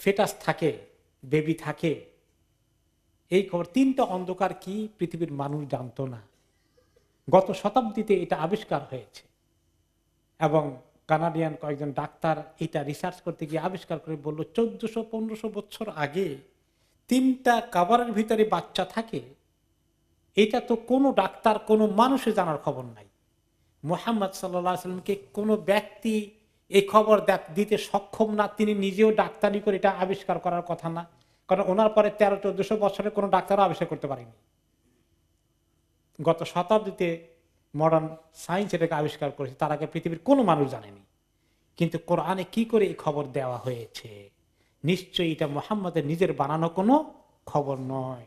ফেটাস থাকে, বেবি থাকে, এই খবর 3টা অন্ধকার কি পৃথিবীর মানুষ জানতো না। গত শতাব্দীতে এটা আবিষ্কার হয়েছে, এবং কানাডিয়ান কয়েকজন ডাক্তার এটা রিসার্চ করতে গিয়ে আবিষ্কার করে বলল 1400-1500 বছর আগে 3টা কাভারের ভিতরে বাচ্চা থাকে। এটা তো কোনো ডাক্তার, কোনো মানুষের জানার খবর নাই। মুহাম্মদ সাল্লাল্লাহু আলাইহি ওয়াসাল্লামকে কোনো ব্যক্তি এই খবর দিতে সক্ষম না, তিনি নিজেও ডাক্তারি করে এটা আবিষ্কার করার কথা না, কারণ ওনার পরে 1300-1400 বছরে কোনো ডাক্তারও আবিষ্কার করতে পারেনি। গত শতাব্দীতে মডার্ন সায়েন্স এটাকে আবিষ্কার করেছে, তার আগে পৃথিবীর কোনো মানুষ জানেনি। কিন্তু কোরআনে কি করে এই খবর দেওয়া হয়েছে? নিশ্চয়ই এটা মুহাম্মদের নিজের বানানো কোনো খবর নয়।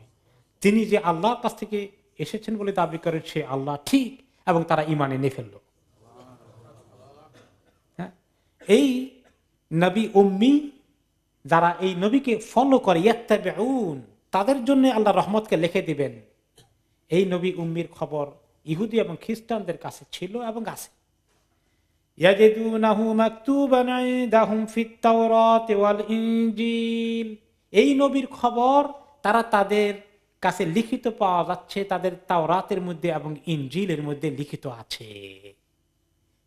তিনি যে আল্লাহর কাছ থেকে এসেছেন বলে দাবি করেন, সে আল্লাহ ঠিক, এবং তারা ঈমান এনে ফেলল। হ্যাঁ, এই নবী উম্মি যারা এই নবীকে ফলো করে, ইয়াত্তাবিউন, তাদের জন্য আল্লাহ রহমতকে লিখে দিবেন। এই নবী উম্মির খবর ইহুদি এবং খ্রিস্টানদের কাছে ছিল এবং আছে। ইয়াজিদুনাহু মাকতুবান ইনদাহুম ফিত তাওরাত ওয়াল ইনজিল, এই নবীর খবর তারা তাদের কাছে লিখিত পাওয়া যাচ্ছে, তাদের তাওরাতের মধ্যে এবং ইনজিলের মধ্যে লিখিত আছে।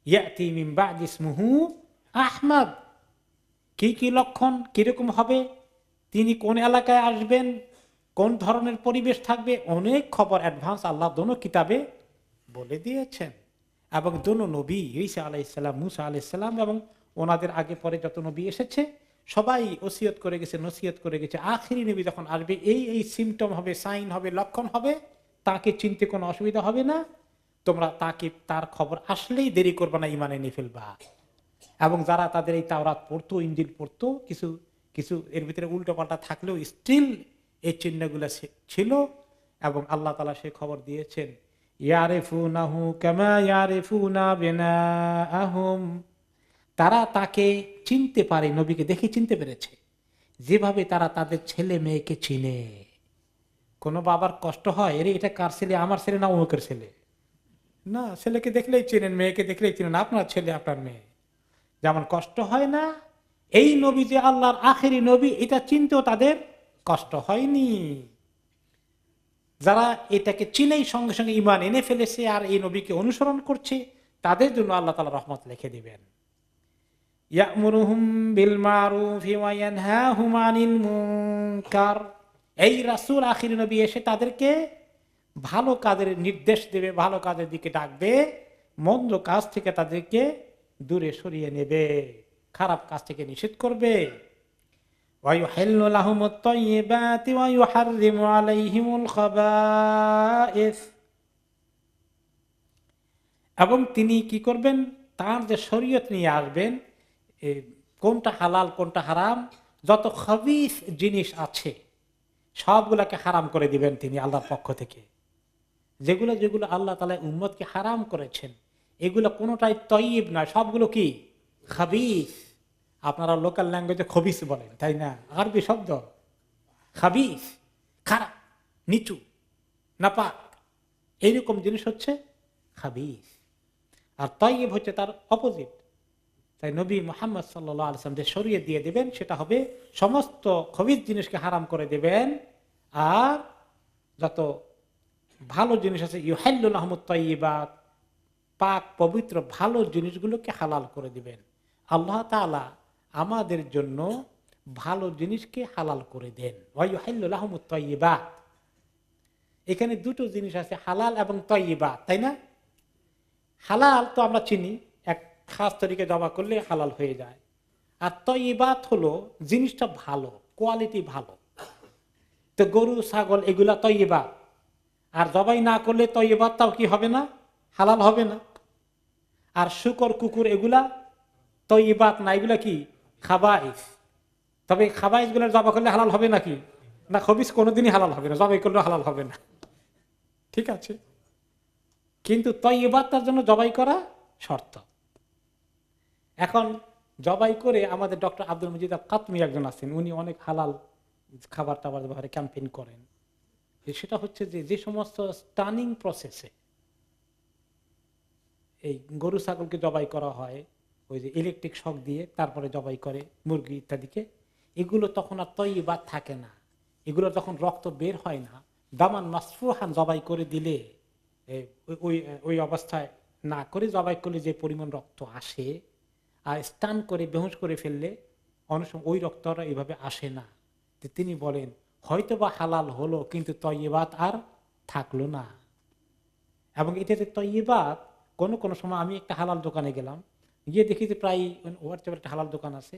ইয়াতি মিন বাদি ইসমুহু আহমদ, কি কি লক্ষণ, কিরকম হবে, তিনি কোন এলাকায় আসবেন, কোন ধরনের পরিবেশ থাকবে, অনেক খবর অ্যাডভান্স আল্লাহ দোনো কিতাবে বলে দিয়েছেন। এবং দোনো নবী, ঈসা আলাইহিস সালাম, মুসা আলাইহিস সালাম, এবং ওনাদের আগে পরে যত নবী এসেছে সবাই ওসিয়ত করে গেছে, নসিহত করে গেছে, আখিরি নবী যখন আসবে এই সিমটম হবে, সাইন হবে, লক্ষণ হবে, তাকে চিনতে কোনো অসুবিধা হবে না, তোমরা তাকে, তার খবর আসলেই দেরি করবে না, ঈমান এনে ফেলবা। এবং যারা তাদের এই তাওরাত পড়তো, ইনজিল পড়তো, কিছু কিছু এর ভিতরে উল্টো পাল্টা থাকলেও স্টিল এই চিহ্নগুলো ছিল, এবং আল্লাহ তাআলা সে খবর দিয়েছেন, ইয়ারিফুনাহু কামা ইয়ারিফুনা বিনাআহুম, তারা তাকে চিনতে পারে, নবীকে দেখে চিনতে পেরেছে যেভাবে তারা তাদের ছেলে মেয়েকে চিনে। কোনো বাবার কষ্ট হয়, এরে এটা কার ছেলে, আমার ছেলে না অমুকের ছেলে? না, ছেলেকে দেখলেই চেনেন, মেয়েকে দেখলেই চেনেন, আপনার ছেলে আপনার মেয়ে। যেমন কষ্ট হয় না, এই নবী যে আল্লাহর আখেরি নবী, এটা চিনতেও তাদের কষ্ট হয়নি। যারা এটাকে চিনেই সঙ্গে সঙ্গে ঈমান এনে ফেলেছে আর এই নবীকে অনুসরণ করছে, তাদের জন্য আল্লাহ তাআলা রহমত লিখে দিবেন। ইয়া'মুরুহুম বিল মারুফি ওয়া ইয়ানহাহুম আনিল মুনকার। এই রাসূল আখেরি নবী এসে তাদেরকে ভালো কাজের নির্দেশ দেবে, ভালো কাজের দিকে ডাকবে, মন্দ কাজ থেকে তাদেরকে দূরে সরিয়ে নেবে, খারাপ কাজ থেকে নিষেধ করবে। ওয়ায়ুহিল্লু লাহুমুত তাইয়্যিবাতি ওয়া ইউহাররিমু আলাইহিমুল খাবায়েস। এবং তিনি কি করবেন, তার যে শরীয়ত নিয়ে আসবেন, কোনটা হালাল কোনটা হারাম, যত খাবিস জিনিস আছে সবগুলাকে হারাম করে দিবেন তিনি আল্লাহর পক্ষ থেকে। যেগুলো যেগুলো আল্লাহ তাআলা উম্মতকে হারাম করেছেন, এগুলো কোনোটাই তয়্যিব নয়, সবগুলো কি খাবিস। আপনারা লোকাল ল্যাঙ্গুয়েজে খবিস বলেন, তাই না? আরবি শব্দ খাবিস, খারাপ, নিচু, নাপাক, এইরকম জিনিস হচ্ছে খাবিস। আর তয়্যিব হচ্ছে তার অপোজিট। তাই নবী মুহাম্মদ সাল্লাল্লাহু আলাইহি ওয়াসাল্লাম যে শরীয়ত দিয়ে দেবেন, সেটা হবে সমস্ত খবিস জিনিসকে হারাম করে দেবেন, আর যত ভালো জিনিস আছে ইউহিল্লু লাহুমুত তাইয়্যিবাত, পাক পবিত্র ভালো জিনিসগুলোকে হালাল করে দিবেন। আল্লাহ তাআলা আমাদের জন্য ভালো জিনিসকে হালাল করে দেন। ওয়া ইউহিল্লু লাহুমুত তাইয়্যিবাত, এখানে দুটো জিনিস আছে, হালাল এবং তাইয়্যিবাত, তাই না? হালাল তো আমরা চিনি, এক খাস তরিকে জবা করলে হালাল হয়ে যায়। আর তাইয়্যিবাত হলো জিনিসটা ভালো, কোয়ালিটি ভালো। তো গরু ছাগল এগুলা তাইয়্যিবাত, আর জবাই না করলে তাইয়্যিবাত তাও কি হবে না, হালাল হবে না। আর শুকর কুকুর এগুলা তাইয়্যিবাত না, এগুলা কি খাবাইস। তবে খাবাইস গুলো জবা করলে হালাল হবে নাকি? না, খবিস কোনোদিনই হালাল হবে না, জবাই করলে হালাল হবে না। ঠিক আছে, কিন্তু তাইয়্যিবাত তার জন্য জবাই করা শর্ত। এখন জবাই করে আমাদের ডক্টর আব্দুল মজিদ আল কাতমি একজন আছেন, উনি অনেক হালাল খাবার টাবার ব্যবহারে ক্যাম্পেইন করেন। সেটা হচ্ছে যে সমস্ত স্টানিং প্রসেসে এই গরু ছাগলকে জবাই করা হয়, ওই যে ইলেকট্রিক শক দিয়ে তারপরে জবাই করে মুরগি ইত্যাদিকে, এগুলো তখন আর তাইয়্যিবাত থাকে না। এগুলো যখন রক্ত বের হয় না, দামান মাসফুহান জবাই করে দিলে, ওই ওই অবস্থায় না করে জবাই করলে যে পরিমাণ রক্ত আসে, আর স্টান করে বেহুশ করে ফেললে অনেক সময় ওই রক্তটা এইভাবে আসে না। তিনি বলেন হয়তো বা হালাল হলো, কিন্তু তাইয়্যিবাত আর থাকলো না। এবং এটা যে তাইয়্যিবাত, কোনো কোনো সময় আমি একটা হালাল দোকানে গেলাম, গিয়ে দেখি যে প্রায় হোয়াটসঅ্যাপের একটা হালাল দোকান আছে,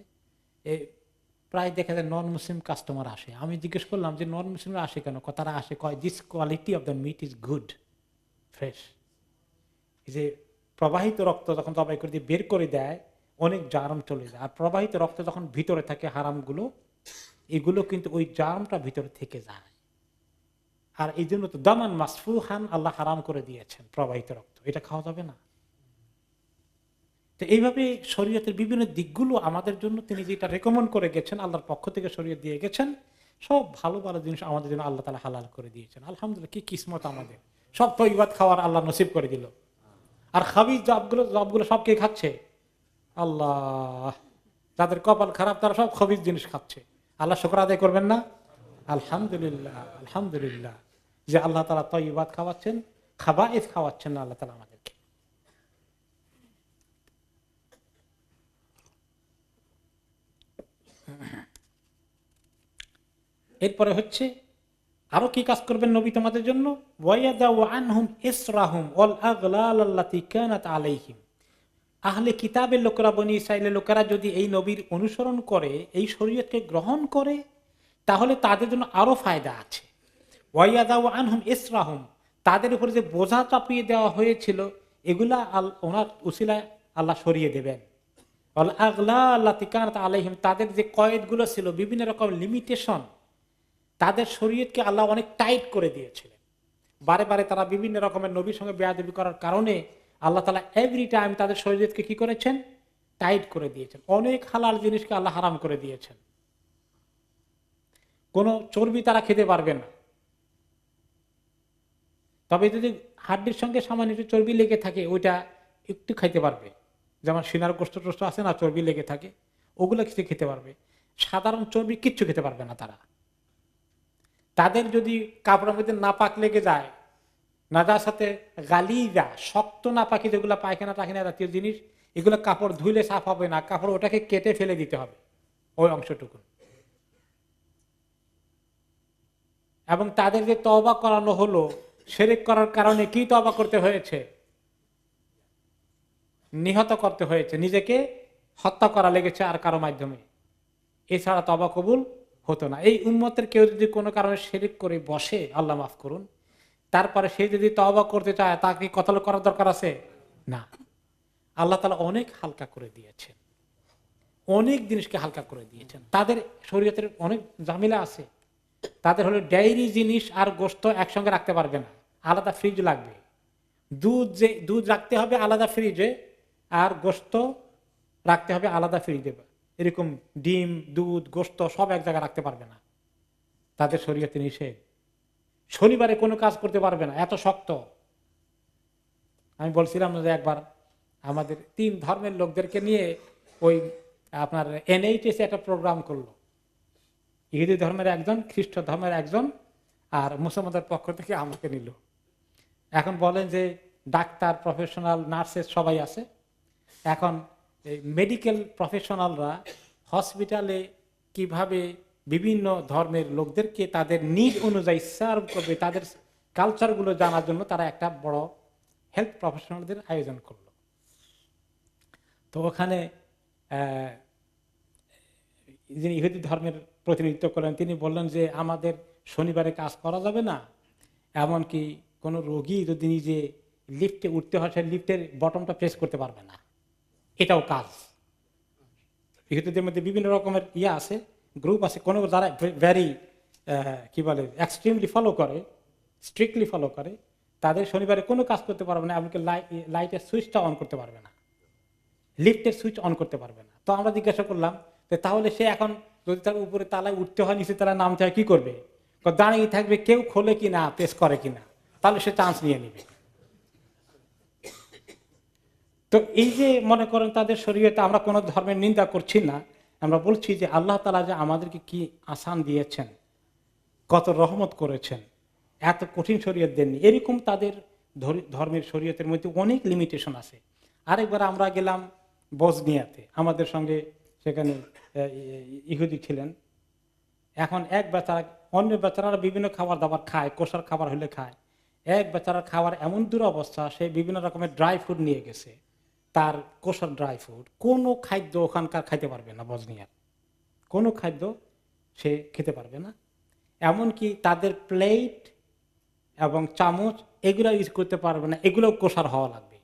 প্রায় দেখা যায় নন মুসলিম কাস্টমার আসে। আমি জিজ্ঞেস করলাম যে নন মুসলিমরা আসে কেন? তারা আসে কয় this quality of the meat is good, fresh. এই যে প্রবাহিত রক্ত যখন জবাই করে দিয়ে বের করে দেয়, অনেক জার্ম চলে যায়। আর প্রবাহিত রক্ত যখন ভিতরে থাকে হারামগুলো, এগুলো কিন্তু ওই জার্মটা ভিতরে থেকে যায়। আর এই জন্য তো দামান মাসফুহান আল্লাহ হারাম করে দিয়েছেন প্রবাহিত রক্ত, এটা খাওয়া যাবে না। তো এইভাবে শরীয়তের বিভিন্ন দিকগুলো আমাদের জন্য তিনি যেটা রেকমেন্ড করে গেছেন, আল্লাহর পক্ষ থেকে শরীয়ত দিয়ে গেছেন, সব ভালো ভালো জিনিস আমাদের জন্য আল্লাহ তাআলা হালাল করে দিয়েছেন। আলহামদুলিল্লাহ, কি কিসমত আমাদের, সব তাইয়্যিবাত খাওয়ার আল্লাহ নসিব করে দিল। আর খাবিজ জবগুলো সব কে খাচ্ছে? আল্লাহ। যাদের কপাল খারাপ তারা সব খাবিজ জিনিস খাচ্ছে। আল্লাহ শুকর আদায় করবেন না? আলহামদুলিল্লাহ, আলহামদুলিল্লাহ যে আল্লাহ তাআলা তাইয়্যিবাত খাওয়াচ্ছেন, খাবায়েস খাওয়াচ্ছেন না আল্লাহ তাআলা আমাদেরকে। এরপরে হচ্ছে আরো কি কাজ করবেন নবী তোমাদের জন্য? ওয়ায়াদাউ আনহুম ইসরাহুম ওয়াল আগলাল আল্লাতী কানাত আলাইহিম। আহলে কিতাবের লোকেরা, বনী ইসরাইলের লোকেরা যদি এই নবীর অনুসরণ করে, এই শরীয়তকে গ্রহণ করে, তাহলে তাদের জন্য আরো ফায়দা আছে। ওয়ায়াদাউ আনহুম ইসরাহুম, তাদের উপরে যে বোঝা চাপিয়ে দেওয়া হয়েছিল, এগুলা ওনার উসিলায় আল্লাহ সরিয়ে দেবেন। ওয়াল আগলাল আল্লাতী কানাত আলাইহিম, তাদের যে কয়েদগুলো ছিল, বিভিন্ন রকম লিমিটেশন, তাদের শরীয়তকে আল্লাহ অনেক টাইট করে দিয়েছিলেন। বারে বারে তারা বিভিন্ন রকমের নবীর সঙ্গে বেয়াদবি করার কারণে আল্লাহ তাআলা এভরি টাইম তাদের শরীয়তকে কি করেছেন? টাইট করে দিয়েছেন। অনেক হালাল জিনিসকে আল্লাহ হারাম করে দিয়েছেন। কোনো চর্বি তারা খেতে পারবে না। তবে যদি হাড্ডির সঙ্গে সামান্য একটু চর্বি লেগে থাকে, ওইটা একটু খাইতে পারবে। যেমন সিনার গোস্ত টোস্ত আছে না, চর্বি লেগে থাকে, ওগুলো কিছু খেতে পারবে, সাধারণ চর্বি কিচ্ছু খেতে পারবে না তারা। তাদের যদি কাপড়ের মধ্যে নাপাক লেগে যায়, নাজাসাতে গালিজা, শক্ত নাপাকি যেগুলো পায়খানা টাখানা জাতীয় জিনিস, এগুলো কাপড় ধুইলে সাফ হবে না, কাপড় ওটাকে কেটে ফেলে দিতে হবে ওই অংশটুকু। এবং তাদের যে তওবা করানো হলো, শিরক করার কারণে কি তওবা করতে হয়েছে? নিহত করতে হয়েছে, নিজেকে হত্যা করা লেগেছে আর কারো মাধ্যমে, এছাড়া তওবা কবুল হতো না। এই উম্মতের কেউ যদি কোনো কারণে শিরক করে বসে, আল্লাহ মাফ করুন, তারপরে সে যদি তওবা করতে চায়, তাকে কতল করার দরকার আছে? না। আল্লাহ তাআলা অনেক হালকা করে দিয়েছেন, অনেক জিনিসকে হালকা করে দিয়েছেন। তাদের শরীয়তের অনেক ঝামেলা আছে। তাদের হলো ডায়েরি জিনিস আর গোশত একসঙ্গে রাখতে পারবে না, আলাদা ফ্রিজ লাগবে। দুধ রাখতে হবে আলাদা ফ্রিজে, আর গোশত রাখতে হবে আলাদা ফ্রিজে। এরকম ডিম, দুধ, গোশত সব এক জায়গায় রাখতে পারবে না, তাদের শরীয়তে নিষেধ। শনিবারে কোনো কাজ করতে পারবে না, এত শক্ত। আমি বলছিলাম যে একবার আমাদের 3 ধর্মের লোকদেরকে নিয়ে ওই আপনার NHS একটা প্রোগ্রাম করলো। ইহুদি ধর্মের একজন, খ্রিস্ট ধর্মের একজন, আর মুসলমানদের পক্ষ থেকে আমাকে নিল। এখন বলেন যে ডাক্তার, প্রফেশনাল, নার্সেস সবাই আছে। এখন মেডিকেল প্রফেশনালরা হসপিটালে কিভাবে বিভিন্ন ধর্মের লোকদেরকে তাদের নিড অনুযায়ী সার্ভ করবে, তাদের কালচারগুলো জানার জন্য তারা একটা বড় হেলথ প্রফেশনালদের আয়োজন করলো। তো ওখানে যিনি ইহুদি ধর্মের প্রতিনিধিত্ব করেন, তিনি বললেন যে আমাদের শনিবারে কাজ করা যাবে না, এমনকি কোনো রোগী যদি নিজে লিফটে উঠতে হয়, সেই লিফটের বটমটা প্রেস করতে পারবে না, এটাও কাজ। ইহুদিদের মধ্যে বিভিন্ন রকমের আছে, গ্রুপ আছে, কোনো যারা ভেরি কি বলে এক্সট্রিমলি ফলো করে, স্ট্রিক্টলি ফলো করে, তাদের শনিবারে কোনো কাজ করতে পারবে না, এমনকি লাইটের সুইচটা অন করতে পারবে না, লিফটের সুইচ অন করতে পারবে না। তো আমরা জিজ্ঞাসা করলাম তাহলে সে এখন যদি তার উপরে তালায় উঠতে হয়, নিচে তালায় নামতে হয়, কি করবে? দাঁড়িয়ে থাকবে, কেউ খোলে কিনা, প্রেস করে কিনা, তাহলে সে চান্স নিয়ে নেবে। তো এই যে মনে করেন তাদের শরীয়তে, আমরা কোনো ধর্মের নিন্দা করছি না, আমরা বলছি যে আল্লাহ তাআলা যে আমাদেরকে কি আসান দিয়েছেন, কত রহমত করেছেন, এত কঠিন শরীয়ত দেননি। এরকম তাদের ধর্মের শরীয়তের মধ্যে অনেক লিমিটেশন আছে। আরেকবার আমরা গেলাম বসনিয়াতে, আমাদের সঙ্গে সেখানে ইহুদি ছিলেন। এখন এক বেচারা, অন্য বেচারারা বিভিন্ন খাবার দাবার খায়, কোষার খাবার হলে খায়। এক বেচারার খাবার এমন দুরবস্থা, সে বিভিন্ন রকমের ড্রাই ফ্রুট নিয়ে গেছে, তার কোষার ড্রাই ফ্রুট, কোনো খাদ্য ওখানকার খাইতে পারবে না, বসনিয়ার কোনো খাদ্য সে খেতে পারবে না। এমনকি তাদের প্লেট এবং চামচ এগুলো ইউজ করতে পারবে না, এগুলো কোষার হওয়া লাগবে।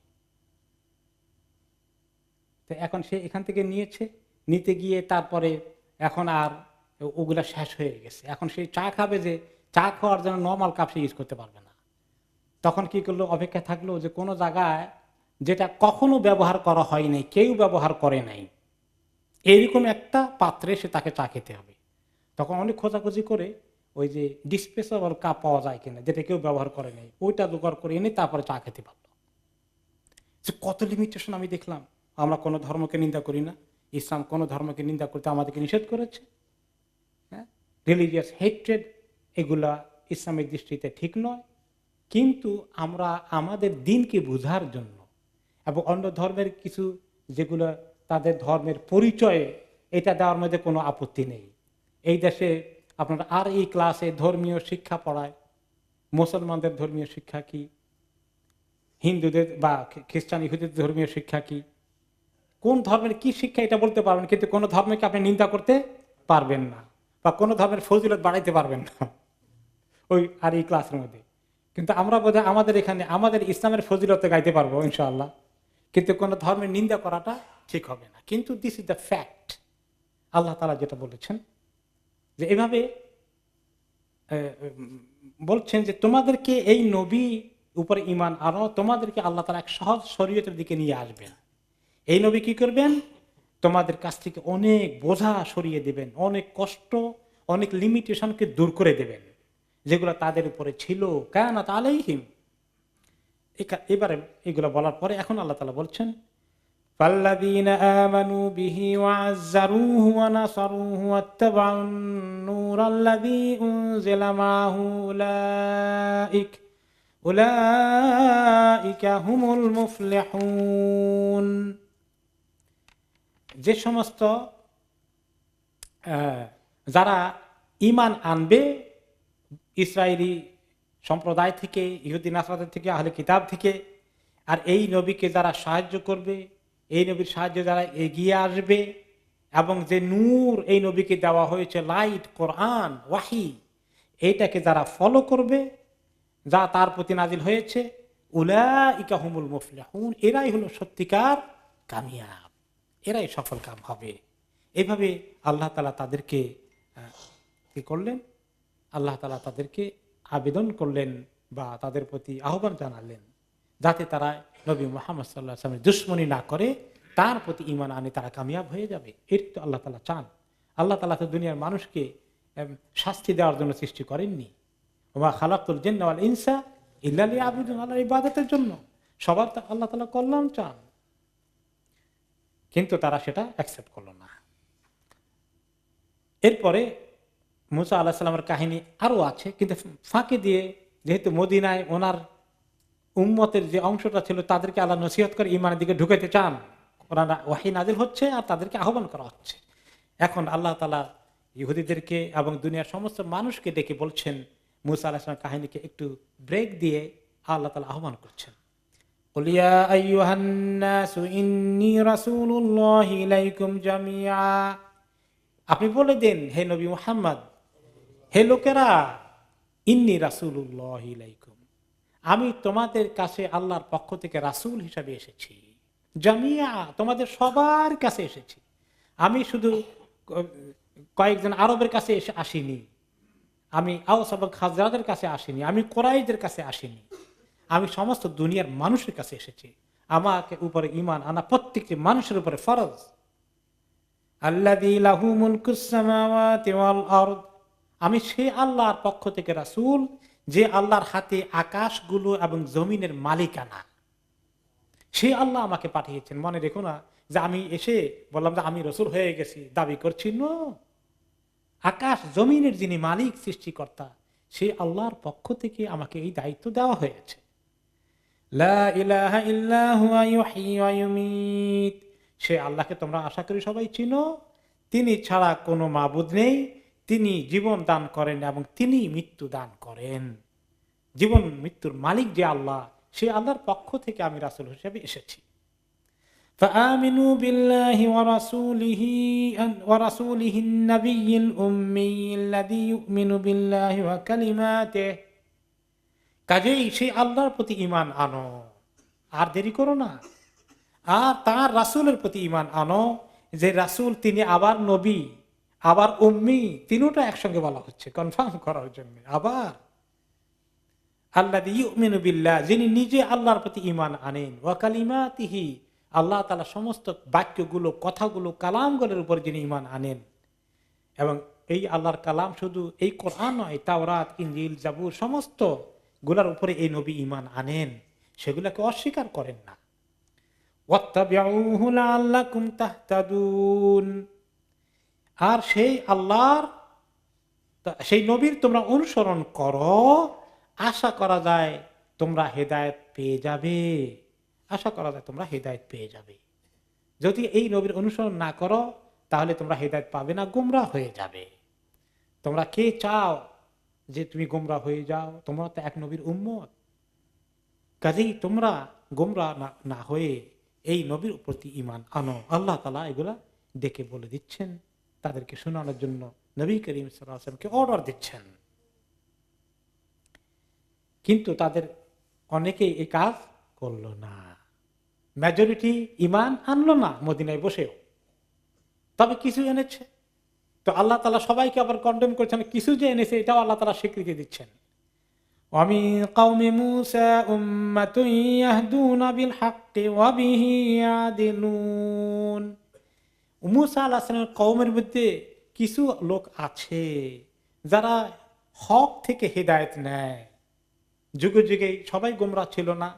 তো এখন সে এখান থেকে নিতে গিয়ে তারপরে এখন আর ওগুলা শেষ হয়ে গেছে। এখন সেই চা খাবে, যে চা খাওয়ার জন্য নর্মাল কাপ সে ইউজ করতে পারবে না। তখন কি করলো, অপেক্ষা থাকলো যে কোনো জায়গায় যেটা কখনো ব্যবহার করা হয় নাই, কেউ ব্যবহার করে নাই, এরকম একটা পাত্রে সে তাকে চা খেতে হবে। তখন অনেক খোঁজাখুঁজি করে ওই যে ডিসপোজেবল কাপ পাওয়া যায় কিনা, যেটা কেউ ব্যবহার করে নাই, ওইটা জোগাড় করে এনে তারপরে চা খেতে পারলো। কত লিমিটেশন আমি দেখলাম। আমরা কোনো ধর্মকে নিন্দা করি না, ইসলাম কোনো ধর্মকে নিন্দা করতে আমাদেরকে নিষেধ করেছে। হ্যাঁ, রিলিজিয়াস হেট্রেড এগুলা ইসলামের দৃষ্টিতে ঠিক নয়, কিন্তু আমরা আমাদের দিনকে বোঝার জন্য এবং অন্য ধর্মের কিছু যেগুলো তাদের ধর্মের পরিচয়ে, এটা দেওয়ার মধ্যে কোনো আপত্তি নেই। এই দেশে আপনার আর এই ক্লাসে ধর্মীয় শিক্ষা পড়ায়, মুসলমানদের ধর্মীয় শিক্ষা কি, হিন্দুদের বা খ্রিস্টান ইহুদিদের ধর্মীয় শিক্ষা কি, কোন ধর্মের কি শিক্ষা এটা বলতে পারবেন, কিন্তু কোন ধর্মকে আপনি নিন্দা করতে পারবেন না, বা কোন ধর্মের ফজিলত বাড়াইতে পারবেন না ওই আর এই ক্লাসের মধ্যে। কিন্তু আমরা বোধহয় আমাদের এখানে আমাদের ইসলামের ফজিলতে গাইতে পারবো ইনশাআল্লাহ, কিন্তু কোন ধর্মের নিন্দা করাটা ঠিক হবে না। কিন্তু দিস ইজ দ্য ফ্যাক্ট। আল্লাহ তাআলা যেটা বলেছেন যে এভাবে বলছেন যে তোমাদেরকে এই নবী উপরে ঈমান আনো, তোমাদেরকে আল্লাহ তাআলা এক সহজ শরীয়তের দিকে নিয়ে আসবেন। এই নবী কি করবেন, তোমাদের কাছ থেকে অনেক বোঝা সরিয়ে দেবেন, অনেক কষ্ট, অনেক লিমিটেশনকে দূর করে দেবেন যেগুলো তাদের উপরে ছিল, কানাত আলাইহিম। এবারে এগুলো বলার পরে এখন আল্লাহ তাআলা বলছেন ফাল্লাযীনা আমানু বিহি ওয়া আযযারুহু ওয়া নাসারুহু ওয়াত্তাবাউন নূরাল্লাযী উনজিলা মাআহু উলাইকা হুমুল মুফলিহুন। যে সমস্ত যারা ঈমান আনবে ইসরায়েলি সম্প্রদায় থেকে, ইহুদি নাসরাত থেকে, আহলে কিতাব থেকে, আর এই নবীকে যারা সাহায্য করবে, এই নবীর সাহায্যে যারা এগিয়ে আসবে, এবং যে নূর এই নবীকে দেওয়া হয়েছে, লাইট, কোরআন, ওয়াহি, এইটাকে যারা ফলো করবে, যা তার প্রতি নাজিল হয়েছে, উলাইকা হুমুল মুফলিহুন, এরাই হলো সত্যিকার কামিয়াব, এরাই সফল কাম হবে। এইভাবে আল্লাহ তাআলা তাদেরকে কি করলেন? আল্লাহ তাআলা তাদেরকে আবেদন করলেন বা তাদের প্রতি আহ্বান জানালেন, যাতে তারা নবী মুহাম্মদ সাল্লাল্লাহু আলাইহি ওয়াসাল্লামের দুশমনী না করে তার প্রতি ঈমান আনে, তারা কামিয়াব হয়ে যাবে। এর তো আল্লাহ তাআলা চান। আল্লাহ তাআলা তো দুনিয়ার মানুষকে শাস্তি দেওয়ার জন্য সৃষ্টি করেননি। ওয়া খালাকুল জিন্না ওয়াল ইনসা ইল্লা লিয়াবুদুন, আল্লাহর ইবাদতের জন্য। সবার আল্লাহ তাআলা কল্যাণ চান, কিন্তু তারা সেটা অ্যাকসেপ্ট করলো না। এরপরে মুসা আলাইহিস সালামের কাহিনী আরো আছে, কিন্তু ফাঁকে দিয়ে যেহেতু মদিনায় ওনার উম্মতের যে অংশটা ছিল তাদেরকে আল্লাহ নসিহত করে ঈমানের দিকে ঢুকাইতে চান, কোরআন ওয়াহী নাজিল হচ্ছে আর তাদেরকে আহ্বান করা হচ্ছে। এখন আল্লাহ তাআলা ইহুদিদেরকে এবং দুনিয়ার সমস্ত মানুষকে ডেকে বলছেন, মুসা আলাইহিস সালামের কাহিনীকে একটু ব্রেক দিয়ে আল্লাহ তাআলা আহ্বান করছেন, কুল ইয়া আইয়ুহান নাসু ইন্নী রাসূলুল্লাহি ইলাইকুম জামিআ। আপনি বলে দেন, হে নবী মুহাম্মদ, হে লোকেরা, ইন্নী রাসূলুল্লাহি ইলাইকুম, আমি তোমাদের কাছে আল্লাহর পক্ষ থেকে রাসূল হিসাবে এসেছি। জামিয়া, তোমাদের সবার কাছে এসেছি। আমি শুধু কয়েকজন আরবের কাছে এসে আসিনি, আমি আওস এবং খাজরাজের কাছে আসিনি, আমি কুরাইশদের কাছে আসিনি, আমি সমস্ত দুনিয়ার মানুষের কাছে এসেছি। আমাকে উপরে ঈমান আনা প্রত্যেকটি মানুষের উপরে ফরজ। আল্লাযী লাহু মুলকুস সামাওয়াতি ওয়াল আরদ, আমি সেই আল্লাহর পক্ষ থেকে রাসূল যে আল্লাহর হাতে আকাশগুলো এবং জমিনের মালিকানা। সেই আল্লাহ আমাকে পাঠিয়েছেন। মনে রেখো না যে আমি এসে বললাম যে আমি রাসূল হয়ে গেছি দাবি করছি। নো, আকাশ জমিনের যিনি মালিক, সৃষ্টিকর্তা, সেই আল্লাহর পক্ষ থেকে আমাকে এই দায়িত্ব দেওয়া হয়েছে। লা ইলাহা ইল্লা হুয়া ইউহয়ী ওয়া ইউমীত, সে আল্লাহকে তোমরা আশা করি সবাই চিনো। তিনি ছাড়া কোনো মাবুদ নেই, তিনি জীবন দান করেন এবং তিনি মৃত্যু দান করেন। জীবন মৃত্যুর মালিক যে আল্লাহ, সেই আল্লাহর পক্ষ থেকে আমি রাসূল হিসেবে এসেছি। فآمنوا بالله ورسوله ورسوله النبي الأمي الذي يؤمن بالله وكلماته, কাজেই সেই আল্লাহর প্রতি ঈমান আনো, আর দেরি করো না। আর তার রাসূলের প্রতি ঈমান আনো, যে রাসূল তিনি আবার নবী আবার উম্মি, তিনটা একসঙ্গে বলা হচ্ছে কনফার্ম করার জন্য। আবার আল্লাযী ইউমিনু বিল্লাহ, যিনি নিজে আল্লাহর প্রতি ঈমান আনেন, ওয়া কালিমাতিহি, আল্লাহ তাআলা সমস্ত বাক্যগুলো, কথাগুলো, কালামগুলোর উপর যিনি ঈমান আনেন। এবং এই আল্লাহর কালাম শুধু এই কোরআন নয়, তাওরাত, ইনজিল, জাবুর সমস্ত গুলার উপরে এই নবী ঈমান আনেন, সেগুলোকে অস্বীকার করেন না। ওয়াত্তাবিউহু লাআল্লাকুম তাহতাদুন, আর সেই আল্লাহর, সেই নবীর তোমরা অনুসরণ করো, আশা করা যায় তোমরা হেদায়েত পেয়ে যাবে। আশা করা যায় তোমরা হেদায়েত পেয়ে যাবে। যদি এই নবীর অনুসরণ না করো তাহলে তোমরা হেদায়েত পাবে না, গোমরাহ হয়ে যাবে। তোমরা কে চাও যে তুমি গোমরাহ হয়ে যাও? তোমরা তো এক নবীর উম্মত। কাজেই তোমরা গোমরাহ না হয়ে এই নবীর প্রতি ঈমান আনো। আল্লাহ তাআলা এগুলা ডেকে বলে দিচ্ছেন, তাদেরকে শোনানোর জন্য নবী করিম সাল্লাল্লাহু আলাইহি ওয়াসাল্লামকে অর্ডার দিচ্ছেন। কিন্তু তাদের অনেকেই এই কাজ করলো না, মেজরিটি ঈমান আনলো না মদিনায় বসেও, তবে কিছু এনেছে। তো আল্লাহ তাআলা সবাইকে আবার কন্ডেম করছেন, কিছু যে এনেছে এটাও আল্লাহ তাআলা স্বীকৃতি দিচ্ছেন। ওয়া মিন কওমি মূসা উম্মাতুন ইয়াহদুনা বিল হাক্কি ওয়া বিহি ইয়াদিলুন, মূসা আলাইহিস সালামের কওমের মধ্যে কিছু লোক আছে যারা হক থেকে হেদায়েত নেয়। যুগে যুগে সবাই গোমরাহ ছিল না,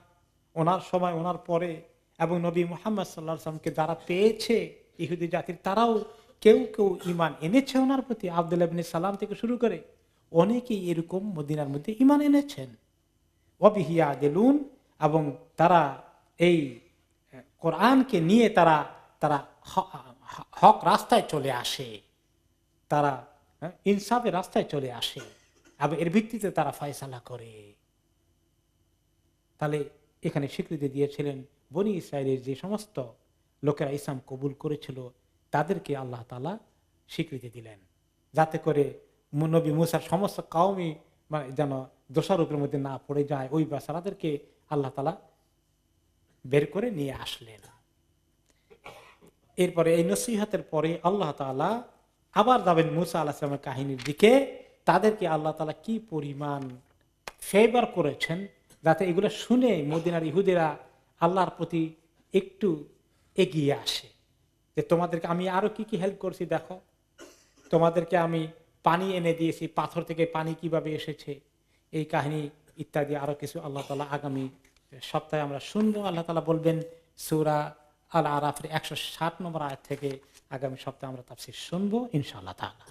ওনার সময় ওনার পরে এবং নবী মুহাম্মদ সাল্লাল্লাহু আলাইহি ওয়াসাল্লামকে যারা পেয়েছে ইহুদি জাতির, তারাও কেউ কেউ ঈমান এনেছে ওনার প্রতি। আব্দুল্লাহ ইবনে সালাম থেকে শুরু করে অনেকেই এরকম মদিনার মধ্যে ঈমান এনেছেন। ওয়াবিহি ইয়াদিলুন, এবং তারা এই কোরআনকে নিয়ে তারা তারা হক রাস্তায় চলে আসে, তারা ইনসাফের রাস্তায় চলে আসে এবং এর ভিত্তিতে তারা ফয়সালা করে। তাহলে এখানে স্বীকৃতি দিয়েছিলেন বনি ইসরায়েলের যে সমস্ত লোকেরা ইসলাম কবুল করেছিল তাদেরকে আল্লাহ তাআলা স্বীকৃতি দিলেন, যাতে করে নবী মুসার সমস্ত কওমই যেন দোষারোপের মধ্যে না পড়ে যায়। ওই বেচারাদেরকে আল্লাহ তাআলা বের করে নিয়ে আসলেন। এরপরে এই নসিহতের পরে আল্লাহ তাআলা আবার যাবেন মুসা আলাইহিস সালামের কাহিনীর দিকে। তাদেরকে আল্লাহ তাআলা কি পরিমাণ ফেভার করেছেন, যাতে এগুলো শুনে মদিনার ইহুদিরা আল্লাহর প্রতি একটু এগিয়ে আসে, যে তোমাদেরকে আমি আরো কি কি হেল্প করছি দেখো, তোমাদেরকে আমি পানি এনে দিয়েছি, পাথর থেকে পানি কিভাবে এসেছে, এই কাহিনী ইত্যাদি আরো কিছু আল্লাহ তাআলা আগামী সপ্তাহে আমরা শুনবো। আল্লাহ তাআলা বলবেন সূরা আল আরাফের 160 নম্বর আয়াত থেকে আগামী সপ্তাহে আমরা তাফসীর শুনবো ইনশাআল্লাহ তাআলা।